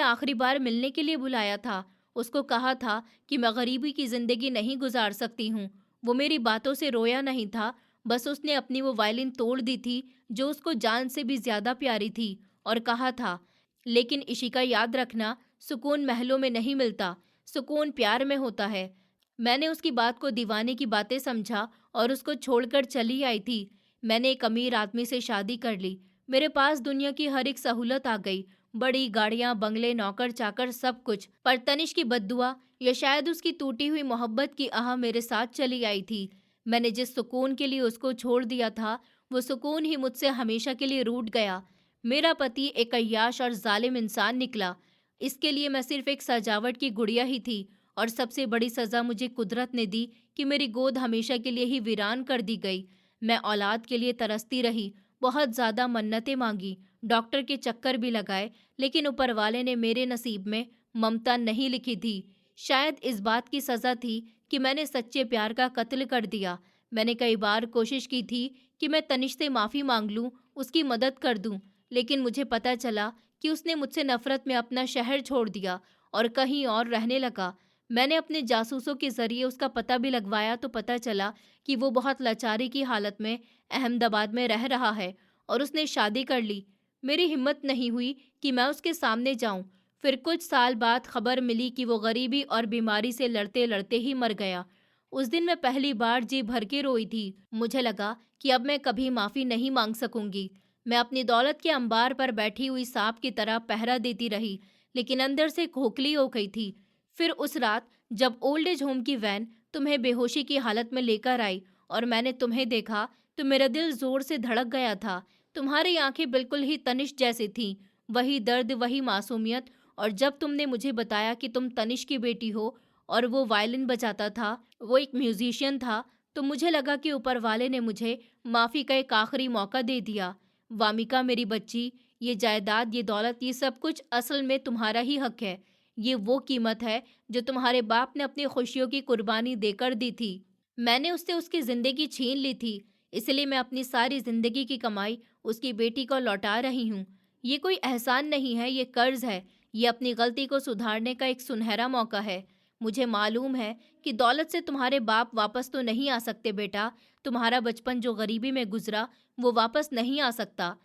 आखिरी बार मिलने के लिए बुलाया था, उसको कहा था कि मैं गरीबी की जिंदगी नहीं गुजार सकती हूँ। वो मेरी बातों से रोया नहीं था, बस उसने अपनी वो वायलिन तोड़ दी थी जो उसको जान से भी ज्यादा प्यारी थी, और कहा था, लेकिन इशिका याद रखना, सुकून महलों में नहीं मिलता, सुकून प्यार में होता है। मैंने उसकी बात को दीवाने की बातें समझा और उसको छोड़कर चली आई थी। मैंने एक अमीर आदमी से शादी कर ली। मेरे पास दुनिया की हर एक सहूलत आ गई, बड़ी गाड़ियां, बंगले, नौकर चाकर, सब कुछ। पर तनिष की बद्दुआ या शायद उसकी टूटी हुई मोहब्बत की आह मेरे साथ चली आई थी। मैंने जिस सुकून के लिए उसको छोड़ दिया था, वो सुकून ही मुझसे हमेशा के लिए रूठ गया। मेरा पति एक अय्याश और जालिम इंसान निकला। इसके लिए मैं सिर्फ एक सजावट की गुड़िया ही थी, और सबसे बड़ी सजा मुझे कुदरत ने दी कि मेरी गोद हमेशा के लिए ही वीरान कर दी गई। मैं औलाद के लिए तरसती रही, बहुत ज्यादा मन्नतें मांगी, डॉक्टर के चक्कर भी लगाए, लेकिन ऊपर वाले ने मेरे नसीब में ममता नहीं लिखी थी। शायद इस बात की सजा थी कि मैंने सच्चे प्यार का कत्ल कर दिया। मैंने कई बार कोशिश की थी कि मैं तनिष से माफी मांग लूं, उसकी मदद कर दूं, लेकिन मुझे पता चला कि उसने मुझसे नफरत में अपना शहर छोड़ दिया और कहीं और रहने लगा। मैंने अपने जासूसों के जरिए उसका पता भी लगवाया तो पता चला कि वो बहुत लाचारी की हालत में अहमदाबाद में रह रहा है और उसने शादी कर ली। मेरी हिम्मत नहीं हुई कि मैं उसके सामने जाऊं। फिर कुछ साल बाद खबर मिली कि वो गरीबी और बीमारी से लड़ते लड़ते ही मर गया। उस दिन मैं पहली बार जी भर के रोई थी। मुझे लगा कि अब मैं कभी माफी नहीं मांग सकूंगी। मैं अपनी दौलत के अंबार पर बैठी हुई सांप की तरह पहरा देती रही, लेकिन अंदर से खोखली हो गई थी। फिर उस रात जब ओल्ड एज होम की वैन तुम्हें बेहोशी की हालत में लेकर आई और मैंने तुम्हें देखा, तो मेरा दिल जोर से धड़क गया था। तुम्हारी आंखें बिल्कुल ही तनिष जैसी थीं, वही दर्द, वही मासूमियत। और जब तुमने मुझे बताया कि तुम तनिष की बेटी हो और वो वायलिन बजाता था, वो एक म्यूजिशियन था, तो मुझे लगा कि ऊपर वाले ने मुझे माफी का एक आखिरी मौका दे दिया। वामिका मेरी बच्ची, ये जायदाद, ये दौलत, ये सब कुछ असल में तुम्हारा ही हक है। ये वो कीमत है जो तुम्हारे बाप ने अपनी खुशियों की कुर्बानी देकर दी थी। मैंने उससे उसकी जिंदगी छीन ली थी, इसलिए मैं अपनी सारी जिंदगी की कमाई उसकी बेटी को लौटा रही हूँ। ये कोई एहसान नहीं है, ये कर्ज है। ये अपनी गलती को सुधारने का एक सुनहरा मौका है। मुझे मालूम है कि दौलत से तुम्हारे बाप वापस तो नहीं आ सकते बेटा। तुम्हारा बचपन जो गरीबी में गुजरा, वो वापस नहीं आ सकता।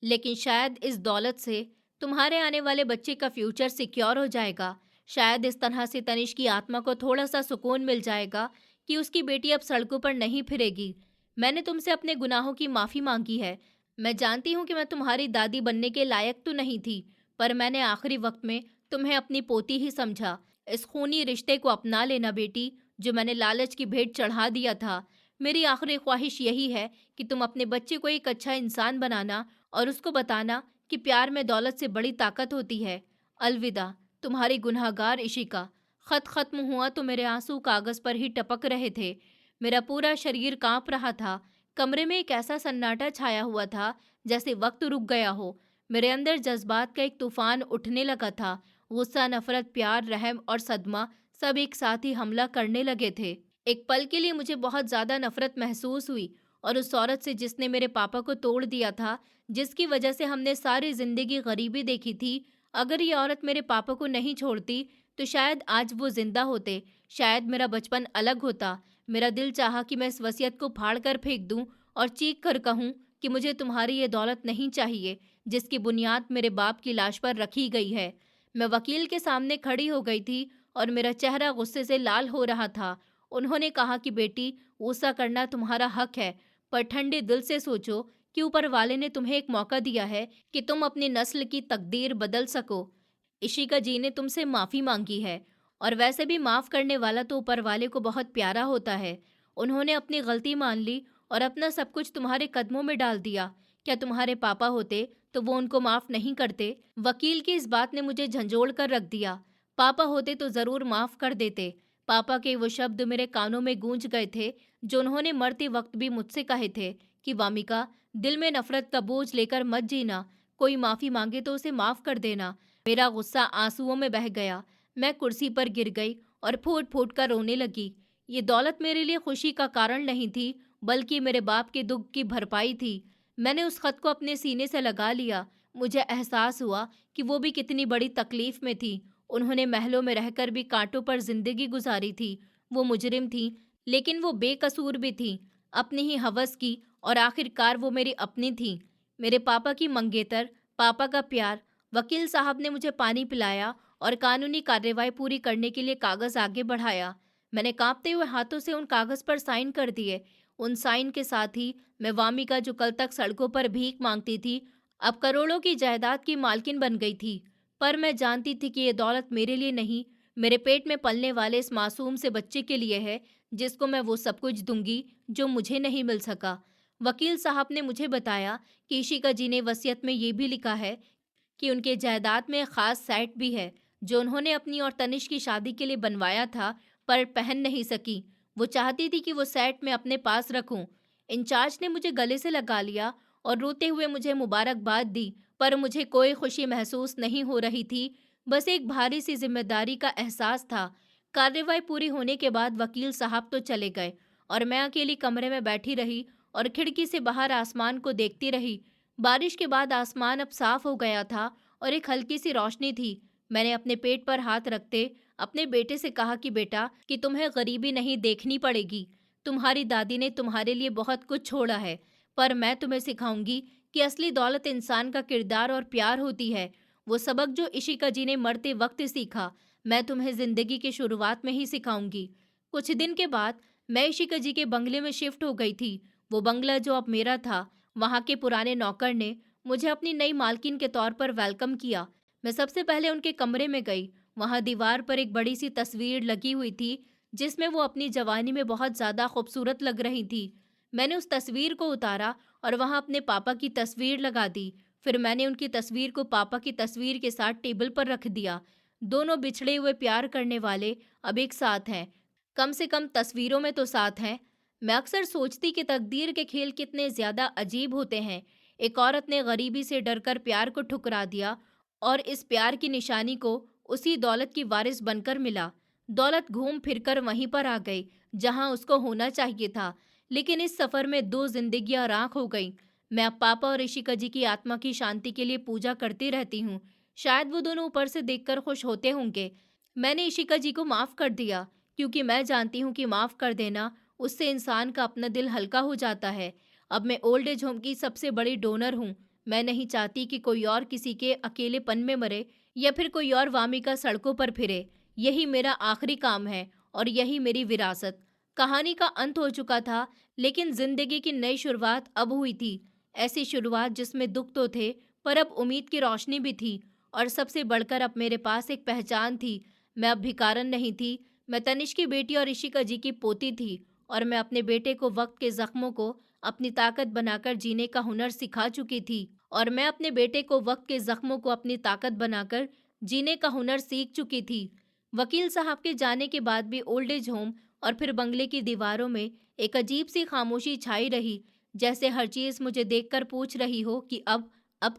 लेकिन शायद इस दौलत से तुम्हारे आने वाले बच्चे का फ्यूचर सिक्योर हो जाएगा। शायद इस तरह से तनिष की आत्मा को थोड़ा सा सुकून मिल जाएगा कि उसकी बेटी अब सड़कों पर नहीं फिरेगी। मैंने तुमसे अपने गुनाहों की माफ़ी मांगी है। मैं जानती हूँ कि मैं तुम्हारी दादी बनने के लायक तो नहीं थी, पर मैंने आखिरी वक्त में तुम्हें अपनी पोती ही समझा। इस खूनी रिश्ते को अपना लेना बेटी, जो मैंने लालच की भेंट चढ़ा दिया था। मेरी आखिरी ख्वाहिश यही है कि तुम अपने बच्चे को एक अच्छा इंसान बनाना और उसको बताना कि प्यार में दौलत से बड़ी ताकत होती है। अलविदा, तुम्हारी गुनहगार इशिका। खत खत्म हुआ तो मेरे आंसू कागज पर ही टपक रहे थे। मेरा पूरा शरीर कांप रहा था। कमरे में एक ऐसा सन्नाटा छाया हुआ था जैसे वक्त रुक गया हो। मेरे अंदर जज्बात का एक तूफान उठने लगा था। गुस्सा, नफरत, प्यार, रहम और सदमा सब एक साथ ही हमला करने लगे थे। एक पल के लिए मुझे बहुत ज्यादा नफरत महसूस हुई, और उस औरत से जिसने मेरे पापा को तोड़ दिया था, जिसकी वजह से हमने सारी जिंदगी गरीबी देखी थी। अगर ये औरत मेरे पापा को नहीं छोड़ती तो शायद आज वो जिंदा होते, शायद मेरा बचपन अलग होता। मेरा दिल चाहा कि मैं इस वसीयत को फाड़ कर फेंक दूं और चीख कर कहूं कि मुझे तुम्हारी ये दौलत नहीं चाहिए जिसकी बुनियाद मेरे बाप की लाश पर रखी गई है। मैं वकील के सामने खड़ी हो गई थी और मेरा चेहरा गुस्से से लाल हो रहा था। उन्होंने कहा कि बेटी, गुस्सा करना तुम्हारा हक है, पर ठंडे दिल से सोचो कि ऊपर वाले ने तुम्हें एक मौका दिया है कि तुम अपनी नस्ल की तकदीर बदल सको। इशिका जी ने तुमसे माफ़ी मांगी है, और वैसे भी माफ़ करने वाला तो ऊपर वाले को बहुत प्यारा होता है। उन्होंने अपनी गलती मान ली और अपना सब कुछ तुम्हारे कदमों में डाल दिया। क्या तुम्हारे पापा होते तो वो उनको माफ़ नहीं करते? वकील की इस बात ने मुझे झंझोड़ कर रख दिया। पापा होते तो ज़रूर माफ़ कर देते। पापा के वो शब्द मेरे कानों में गूंज गए थे जो उन्होंने मरते वक्त भी मुझसे कहे थे कि वामिका, दिल में नफरत का बोझ लेकर मत जीना, कोई माफ़ी मांगे तो उसे माफ़ कर देना। मेरा गुस्सा आंसुओं में बह गया। मैं कुर्सी पर गिर गई और फूट फूट कर रोने लगी। ये दौलत मेरे लिए खुशी का कारण नहीं थी, बल्कि मेरे बाप के दुख की भरपाई थी। मैंने उस खत को अपने सीने से लगा लिया। मुझे एहसास हुआ कि वो भी कितनी बड़ी तकलीफ में थी। उन्होंने महलों में रहकर भी कांटों पर जिंदगी गुजारी थी। वो मुजरिम थी, लेकिन वो बेकसूर भी थी, अपनी ही हवस की, और आखिरकार वो मेरी अपनी थी। मेरे पापा की मंगेतर, पापा का प्यार। वकील साहब ने मुझे पानी पिलाया और कानूनी कार्रवाई पूरी करने के लिए कागज आगे बढ़ाया। मैंने कांपते हुए हाथों से उन कागज पर साइन कर दिए। उन साइन के साथ ही मैं वामिका, जो कल तक सड़कों पर भीख मांगती थी, अब करोड़ों की जायदाद की मालकिन बन गई थी। पर मैं जानती थी कि ये दौलत मेरे लिए नहीं, मेरे पेट में पलने वाले इस मासूम से बच्चे के लिए है, जिसको मैं वो सब कुछ दूंगी जो मुझे नहीं मिल सका। वकील साहब ने मुझे बताया कि इशिका जी ने वसीयत में ये भी लिखा है कि उनके जायदाद में एक खास सेट भी है जो उन्होंने अपनी और तनिष्क की शादी के लिए बनवाया था, पर पहन नहीं सकी। वो चाहती थी कि वो सेट मैं अपने पास रखूं। इंचार्ज ने मुझे गले से लगा लिया और रोते हुए मुझे मुबारकबाद दी, पर मुझे कोई खुशी महसूस नहीं हो रही थी, बस एक भारी सी जिम्मेदारी का एहसास था। कार्यवाही पूरी होने के बाद वकील साहब तो चले गए और मैं अकेली कमरे में बैठी रही और खिड़की से बाहर आसमान को देखती रही। बारिश के बाद आसमान अब साफ हो गया था और एक हल्की सी रोशनी थी। मैंने अपने पेट पर हाथ रखते अपने बेटे से कहा कि बेटा, कि तुम्हें गरीबी नहीं देखनी पड़ेगी। तुम्हारी दादी ने तुम्हारे लिए बहुत कुछ छोड़ा है, पर मैं तुम्हें सिखाऊंगी कि असली दौलत इंसान का किरदार और प्यार होती है। वो सबक जो इशिका जी ने मरते वक्त सीखा, मैं तुम्हें जिंदगी की शुरुआत में ही सिखाऊंगी। कुछ दिन के बाद मैं इशिका जी के बंगले में शिफ्ट हो गई थी। वो बंगला जो अब मेरा था, वहाँ के पुराने नौकर ने मुझे अपनी नई मालकिन के तौर पर वेलकम किया। मैं सबसे पहले उनके कमरे में गई। वहाँ दीवार पर एक बड़ी सी तस्वीर लगी हुई थी जिसमें वो अपनी जवानी में बहुत ज़्यादा खूबसूरत लग रही थी। मैंने उस तस्वीर को उतारा और वहाँ अपने पापा की तस्वीर लगा दी। फिर मैंने उनकी तस्वीर को पापा की तस्वीर के साथ टेबल पर रख दिया। दोनों बिछड़े हुए प्यार करने वाले अब एक साथ हैं। कम से कम तस्वीरों में तो साथ हैं। मैं अक्सर सोचती कि तकदीर के खेल कितने ज़्यादा अजीब होते हैं। एक औरत ने गरीबी से डरकर प्यार को ठुकरा दिया और इस प्यार की निशानी को उसी दौलत की वारिस बनकर मिला। दौलत घूम फिरकर वहीं पर आ गई जहां उसको होना चाहिए था। लेकिन इस सफ़र में दो जिंदगियां राख हो गईं। मैं अब पापा और ऋषिका जी की आत्मा की शांति के लिए पूजा करती रहती हूँ। शायद वो दोनों ऊपर से देखकर खुश होते होंगे। मैंने इशिका जी को माफ़ कर दिया, क्योंकि मैं जानती हूँ कि माफ़ कर देना, उससे इंसान का अपना दिल हल्का हो जाता है। अब मैं ओल्ड एज होम की सबसे बड़ी डोनर हूँ। मैं नहीं चाहती कि कोई और किसी के अकेलेपन में मरे या फिर कोई और वामिका सड़कों पर फिरे। यही मेरा आखिरी काम है और यही मेरी विरासत। कहानी का अंत हो चुका था, लेकिन जिंदगी की नई शुरुआत अब हुई थी। ऐसी शुरुआत जिसमें दुख तो थे, पर अब उम्मीद की रोशनी भी थी, और सबसे बढ़कर अब मेरे पास एक पहचान थी। मैं अब भिखारन नहीं थी। मैं तनिष्क की बेटी और ऋषिका जी की पोती थी, और मैं अपने बेटे को वक्त के जख्मों को अपनी ताकत बनाकर जीने का हुनर सिखा चुकी थी, और मैं अपने बेटे को वक्त के जख्मों को अपनी ताकत बनाकर जीने का हुनर सीख चुकी थी। वकील साहब के जाने के बाद भी ओल्ड एज होम और फिर बंगले की दीवारों में एक अजीब सी खामोशी छाई रही, जैसे हर चीज मुझे देखकर पूछ रही हो कि अब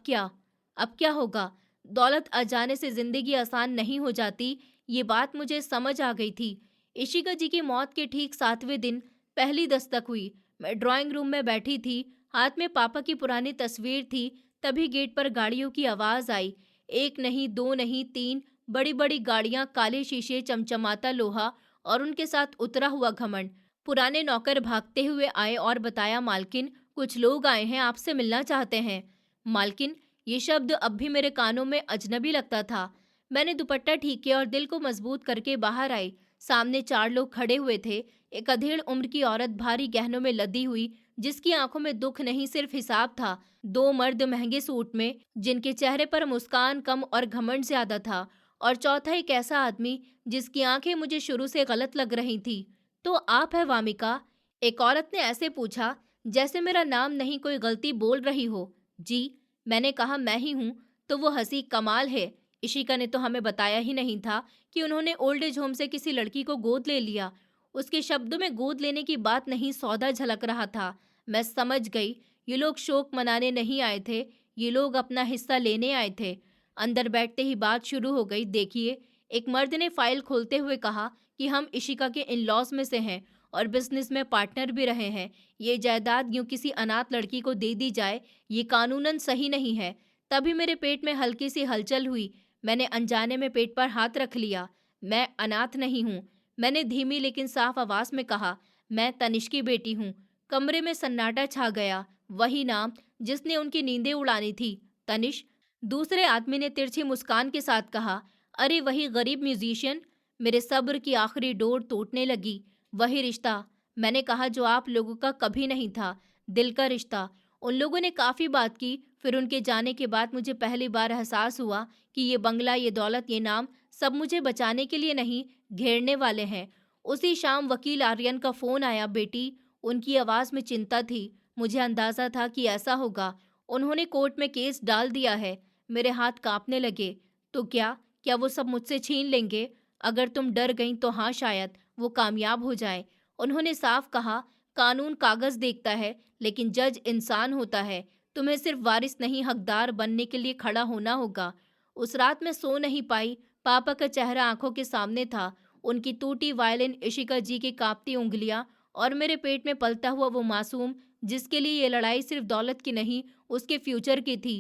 क्या, अब क्या होगा। दौलत आ जाने से जिंदगी आसान नहीं हो जाती, ये बात मुझे समझ आ गई थी। इशिका जी की मौत के ठीक 7वें दिन पहली दस्तक हुई। मैं ड्राइंग रूम में बैठी थी, हाथ में पापा की पुरानी तस्वीर थी। तभी गेट पर गाड़ियों की आवाज़ आई। एक नहीं, दो नहीं, तीन बड़ी बड़ी गाड़ियां, काले शीशे, चमचमाता लोहा और उनके साथ उतरा हुआ घमंड। पुराने नौकर भागते हुए आए और बताया, मालकिन, कुछ लोग आए हैं, आपसे मिलना चाहते हैं। मालकिन, ये शब्द अब भी मेरे कानों में अजनबी लगता था। मैंने दुपट्टा ठीक किया और दिल को मजबूत करके बाहर आई। सामने 4 लोग खड़े हुए थे। एक अधेड़ उम्र की औरत भारी गहनों में लदी हुई, जिसकी आंखों में दुख नहीं सिर्फ हिसाब था। 2 मर्द महंगे सूट में, जिनके चेहरे पर मुस्कान कम और घमंड ज्यादा था। और चौथा एक ऐसा आदमी जिसकी आंखें मुझे शुरू से गलत लग रही थी। तो आप है वामिका? एक औरत ने ऐसे पूछा जैसे मेरा नाम नहीं कोई गलती बोल रही हो। जी, मैंने कहा, मैं ही हूँ। तो वो हंसी। कमाल है, इशिका ने तो हमें बताया ही नहीं था कि उन्होंने ओल्ड एज होम से किसी लड़की को गोद ले लिया। उसके शब्दों में गोद लेने की बात नहीं, सौदा झलक रहा था। मैं समझ गई, ये लोग शोक मनाने नहीं आए थे, ये लोग अपना हिस्सा लेने आए थे। अंदर बैठते ही बात शुरू हो गई। देखिए, एक मर्द ने फाइल खोलते हुए कहा कि हम इशिका के इन लॉज में से हैं और बिजनेस में पार्टनर भी रहे हैं। ये जायदाद यूं किसी अनाथ लड़की को दे दी जाए, ये कानूनन सही नहीं है। तभी मेरे पेट में हल्की सी हलचल हुई। मैंने अनजाने में पेट पर हाथ रख लिया। मैं अनाथ नहीं हूँ, मैंने धीमी लेकिन साफ आवाज में कहा। मैं तनिष्क की बेटी हूँ। कमरे में सन्नाटा छा गया। वही नाम जिसने उनकी नींदें उड़ानी थी, तनिष्क। दूसरे आदमी ने तिरछी मुस्कान के साथ कहा, अरे वही गरीब म्यूजिशियन। मेरे सब्र की आखिरी डोर टूटने लगी। वही रिश्ता, मैंने कहा, जो आप लोगों का कभी नहीं था, दिल का रिश्ता। उन लोगों ने काफ़ी बात की। फिर उनके जाने के बाद मुझे पहली बार एहसास हुआ कि ये बंगला, ये दौलत, ये नाम सब मुझे बचाने के लिए नहीं, घेरने वाले हैं। उसी शाम वकील आर्यन का फ़ोन आया। बेटी, उनकी आवाज़ में चिंता थी। मुझे अंदाज़ा था कि ऐसा होगा। उन्होंने कोर्ट में केस डाल दिया है। मेरे हाथ कांपने लगे। तो क्या क्या वो सब मुझसे छीन लेंगे? अगर तुम डर गईं तो हाँ, शायद वो कामयाब हो जाए। उन्होंने साफ कहा, कानून कागज देखता है, लेकिन जज इंसान होता है। तुम्हें सिर्फ वारिस नहीं, हकदार बनने के लिए खड़ा होना होगा। उस रात मैं सो नहीं पाई। पापा का चेहरा आंखों के सामने था। उनकी टूटी वायलिन, इशिका जी की कांपती उंगलियां और मेरे पेट में पलता हुआ वो मासूम, जिसके लिए ये लड़ाई सिर्फ दौलत की नहीं, उसके फ्यूचर की थी।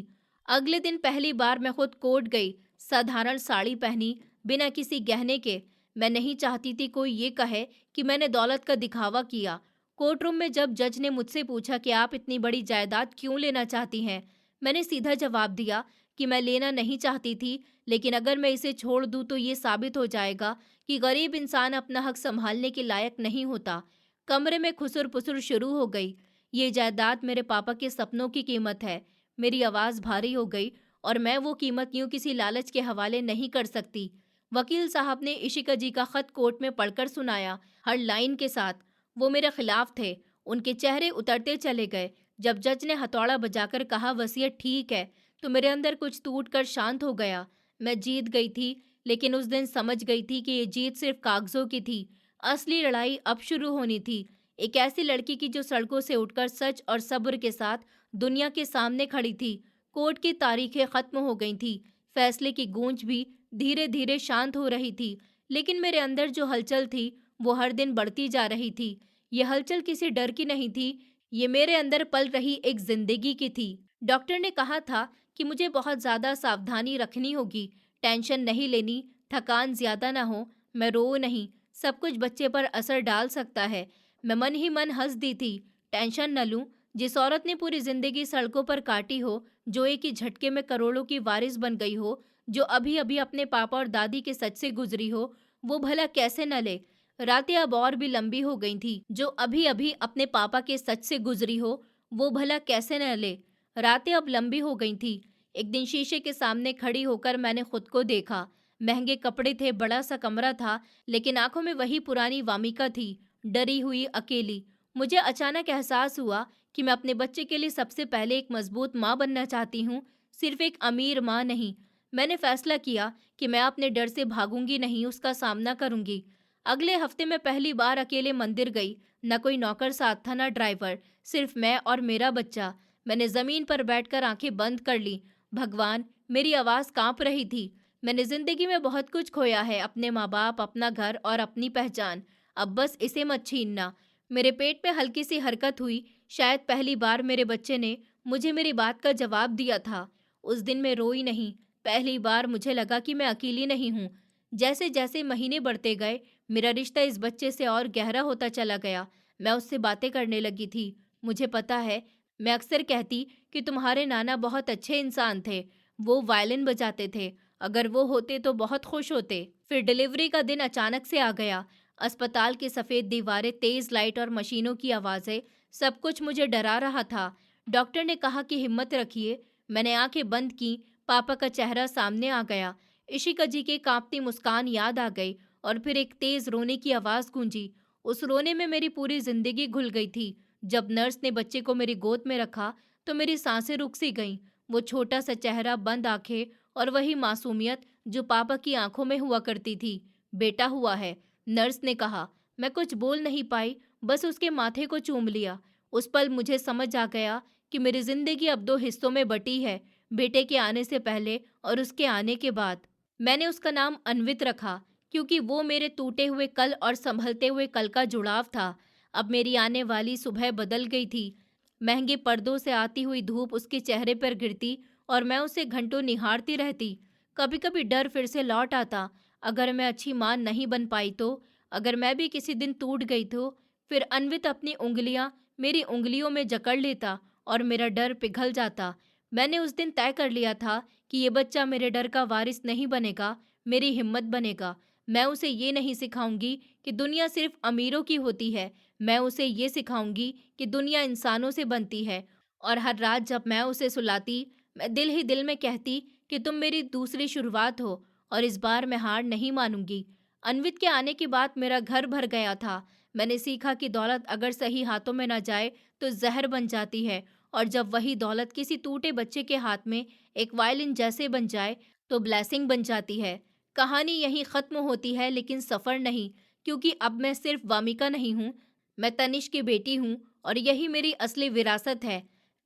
अगले दिन पहली बार मैं खुद कोर्ट गई। साधारण साड़ी पहनी, बिना किसी गहने के। मैं नहीं चाहती थी कोई ये कहे कि मैंने दौलत का दिखावा किया। कोर्ट रूम में जब जज ने मुझसे पूछा कि आप इतनी बड़ी जायदाद क्यों लेना चाहती हैं, मैंने सीधा जवाब दिया कि मैं लेना नहीं चाहती थी, लेकिन अगर मैं इसे छोड़ दूं तो ये साबित हो जाएगा कि गरीब इंसान अपना हक संभालने के लायक नहीं होता। कमरे में खुसर पुसर शुरू हो गई। ये जायदाद मेरे पापा के सपनों की कीमत है। मेरी आवाज़ भारी हो गई और मैं वो कीमत यूं किसी लालच के हवाले नहीं कर सकती। वकील साहब ने इशिका जी का खत कोर्ट में पढ़कर सुनाया, हर लाइन के साथ। वो मेरे खिलाफ थे। उनके चेहरे उतरते चले गए। जब जज ने हथौड़ा बजाकर कहा, वसीयत ठीक है, तो मेरे अंदर कुछ टूट कर शांत हो गया। मैं जीत गई थी, लेकिन उस दिन समझ गई थी कि ये जीत सिर्फ कागजों की थी। असली लड़ाई अब शुरू होनी थी। एक ऐसी लड़की की जो सड़कों से उठकर सच और सब्र के साथ दुनिया के सामने खड़ी थी। कोर्ट की तारीखें खत्म हो गई थी। फैसले की गूंज भी धीरे धीरे शांत हो रही थी। लेकिन मेरे अंदर जो हलचल थी, वो हर दिन बढ़ती जा रही थी। ये हलचल किसी डर की नहीं थी, ये मेरे अंदर पल रही एक जिंदगी की थी। डॉक्टर ने कहा था कि मुझे बहुत ज़्यादा सावधानी रखनी होगी, टेंशन नहीं लेनी, थकान ज़्यादा ना हो। मैं रो नहीं, सब कुछ बच्चे पर असर डाल सकता है। मैं मन ही मन हंस दी थी। टेंशन न लूं। जिस औरत ने पूरी जिंदगी सड़कों पर काटी हो, जो एक ही झटके में करोड़ों की वारिस बन गई हो, जो अभी अभी अपने पापा और दादी के सच से गुजरी हो, वो भला कैसे न ले? रातें अब और भी लंबी हो गई थी। जो अभी अभी अपने पापा के सच से गुजरी हो, वो भला कैसे न ले? रातें अब लंबी हो गई थी। एक दिन शीशे के सामने खड़ी होकर मैंने खुद को देखा। महंगे कपड़े थे, बड़ा सा कमरा था, लेकिन आंखों में वही पुरानी वामिका थी, डरी हुई, अकेली। मुझे अचानक एहसास हुआ कि मैं अपने बच्चे के लिए सबसे पहले एक मजबूत माँ बनना चाहती हूँ, सिर्फ एक अमीर माँ नहीं। मैंने फैसला किया कि मैं अपने डर से भागूंगी नहीं, उसका सामना करूंगी। अगले हफ्ते मैं पहली बार अकेले मंदिर गई। न कोई नौकर साथ था, न ड्राइवर, सिर्फ मैं और मेरा बच्चा। मैंने जमीन पर बैठकर आंखें बंद कर ली। भगवान, मेरी आवाज़ कांप रही थी। मैंने जिंदगी में बहुत कुछ खोया है, अपने माँ बाप, अपना घर और अपनी पहचान। अब बस इसे मत छीनना। मेरे पेट में हल्की सी हरकत हुई। शायद पहली बार मेरे बच्चे ने मुझे मेरी बात का जवाब दिया था। उस दिन मैं रोई नहीं। पहली बार मुझे लगा कि मैं अकेली नहीं हूँ। जैसे जैसे महीने बढ़ते गए, मेरा रिश्ता इस बच्चे से और गहरा होता चला गया। मैं उससे बातें करने लगी थी। मुझे पता है, मैं अक्सर कहती कि तुम्हारे नाना बहुत अच्छे इंसान थे। वो वायलिन बजाते थे। अगर वो होते तो बहुत खुश होते। फिर डिलीवरी का दिन अचानक से आ गया। अस्पताल की सफ़ेद दीवारें, तेज़ लाइट और मशीनों की आवाज़ें, सब कुछ मुझे डरा रहा था। डॉक्टर ने कहा कि हिम्मत रखिए। मैंने आंखें बंद की। पापा का चेहरा सामने आ गया। इशिका जी की कांपती मुस्कान याद आ गई और फिर एक तेज़ रोने की आवाज़ गूंजी। उस रोने में मेरी पूरी जिंदगी घुल गई थी। जब नर्स ने बच्चे को मेरी गोद में रखा तो मेरी सांसें रुक सी गईं। वो छोटा सा चेहरा, बंद आंखें और वही मासूमियत जो पापा की आंखों में हुआ करती थी। बेटा हुआ है, नर्स ने कहा। मैं कुछ बोल नहीं पाई, बस उसके माथे को चूम लिया। उस पल मुझे समझ आ गया कि मेरी जिंदगी अब दो हिस्सों में बटी है, बेटे के आने से पहले और उसके आने के बाद। मैंने उसका नाम अन्वित रखा क्योंकि वो मेरे टूटे हुए कल और संभलते हुए कल का जुड़ाव था। अब मेरी आने वाली सुबह बदल गई थी। महंगे पर्दों से आती हुई धूप उसके चेहरे पर गिरती और मैं उसे घंटों निहारती रहती। कभी कभी डर फिर से लौट आता। अगर मैं अच्छी मां नहीं बन पाई तो, अगर मैं भी किसी दिन टूट गई तो, फिर अन्वित अपनी उंगलियां मेरी उंगलियों में जकड़ लेता और मेरा डर पिघल जाता। मैंने उस दिन तय कर लिया था कि ये बच्चा मेरे डर का वारिस नहीं बनेगा, मेरी हिम्मत बनेगा। मैं उसे ये नहीं सिखाऊंगी कि दुनिया सिर्फ अमीरों की होती है। मैं उसे ये सिखाऊंगी कि दुनिया इंसानों से बनती है। और हर रात जब मैं उसे सुलाती, मैं दिल ही दिल में कहती कि तुम मेरी दूसरी शुरुआत हो और इस बार मैं हार नहीं मानूंगी। अन्वित के आने के बाद मेरा घर भर गया था। मैंने सीखा कि दौलत अगर सही हाथों में न जाए तो जहर बन जाती है, और जब वही दौलत किसी टूटे बच्चे के हाथ में एक वायलिन जैसे बन जाए तो ब्लेसिंग बन जाती है। कहानी यहीं ख़त्म होती है, लेकिन सफ़र नहीं, क्योंकि अब मैं सिर्फ वामिका नहीं हूँ, मैं तनिष्क की बेटी हूँ और यही मेरी असली विरासत है।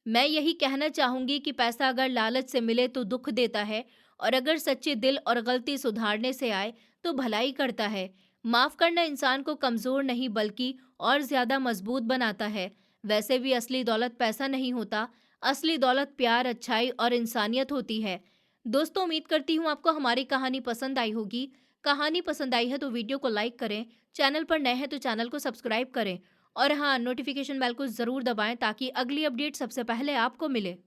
मैं यही कहना चाहूँगी कि पैसा अगर लालच से मिले तो दुख देता है, और अगर सच्चे दिल और गलती सुधारने से आए तो भलाई करता है। माफ़ करना इंसान को कमज़ोर नहीं बल्कि और ज़्यादा मजबूत बनाता है। वैसे भी असली दौलत पैसा नहीं होता, असली दौलत प्यार, अच्छाई और इंसानियत होती है। दोस्तों, उम्मीद करती हूँ आपको हमारी कहानी पसंद आई होगी। कहानी पसंद आई है तो वीडियो को लाइक करें, चैनल पर नए हैं तो चैनल को सब्सक्राइब करें और हाँ, नोटिफिकेशन बेल को ज़रूर दबाएं ताकि अगली अपडेट सबसे पहले आपको मिले।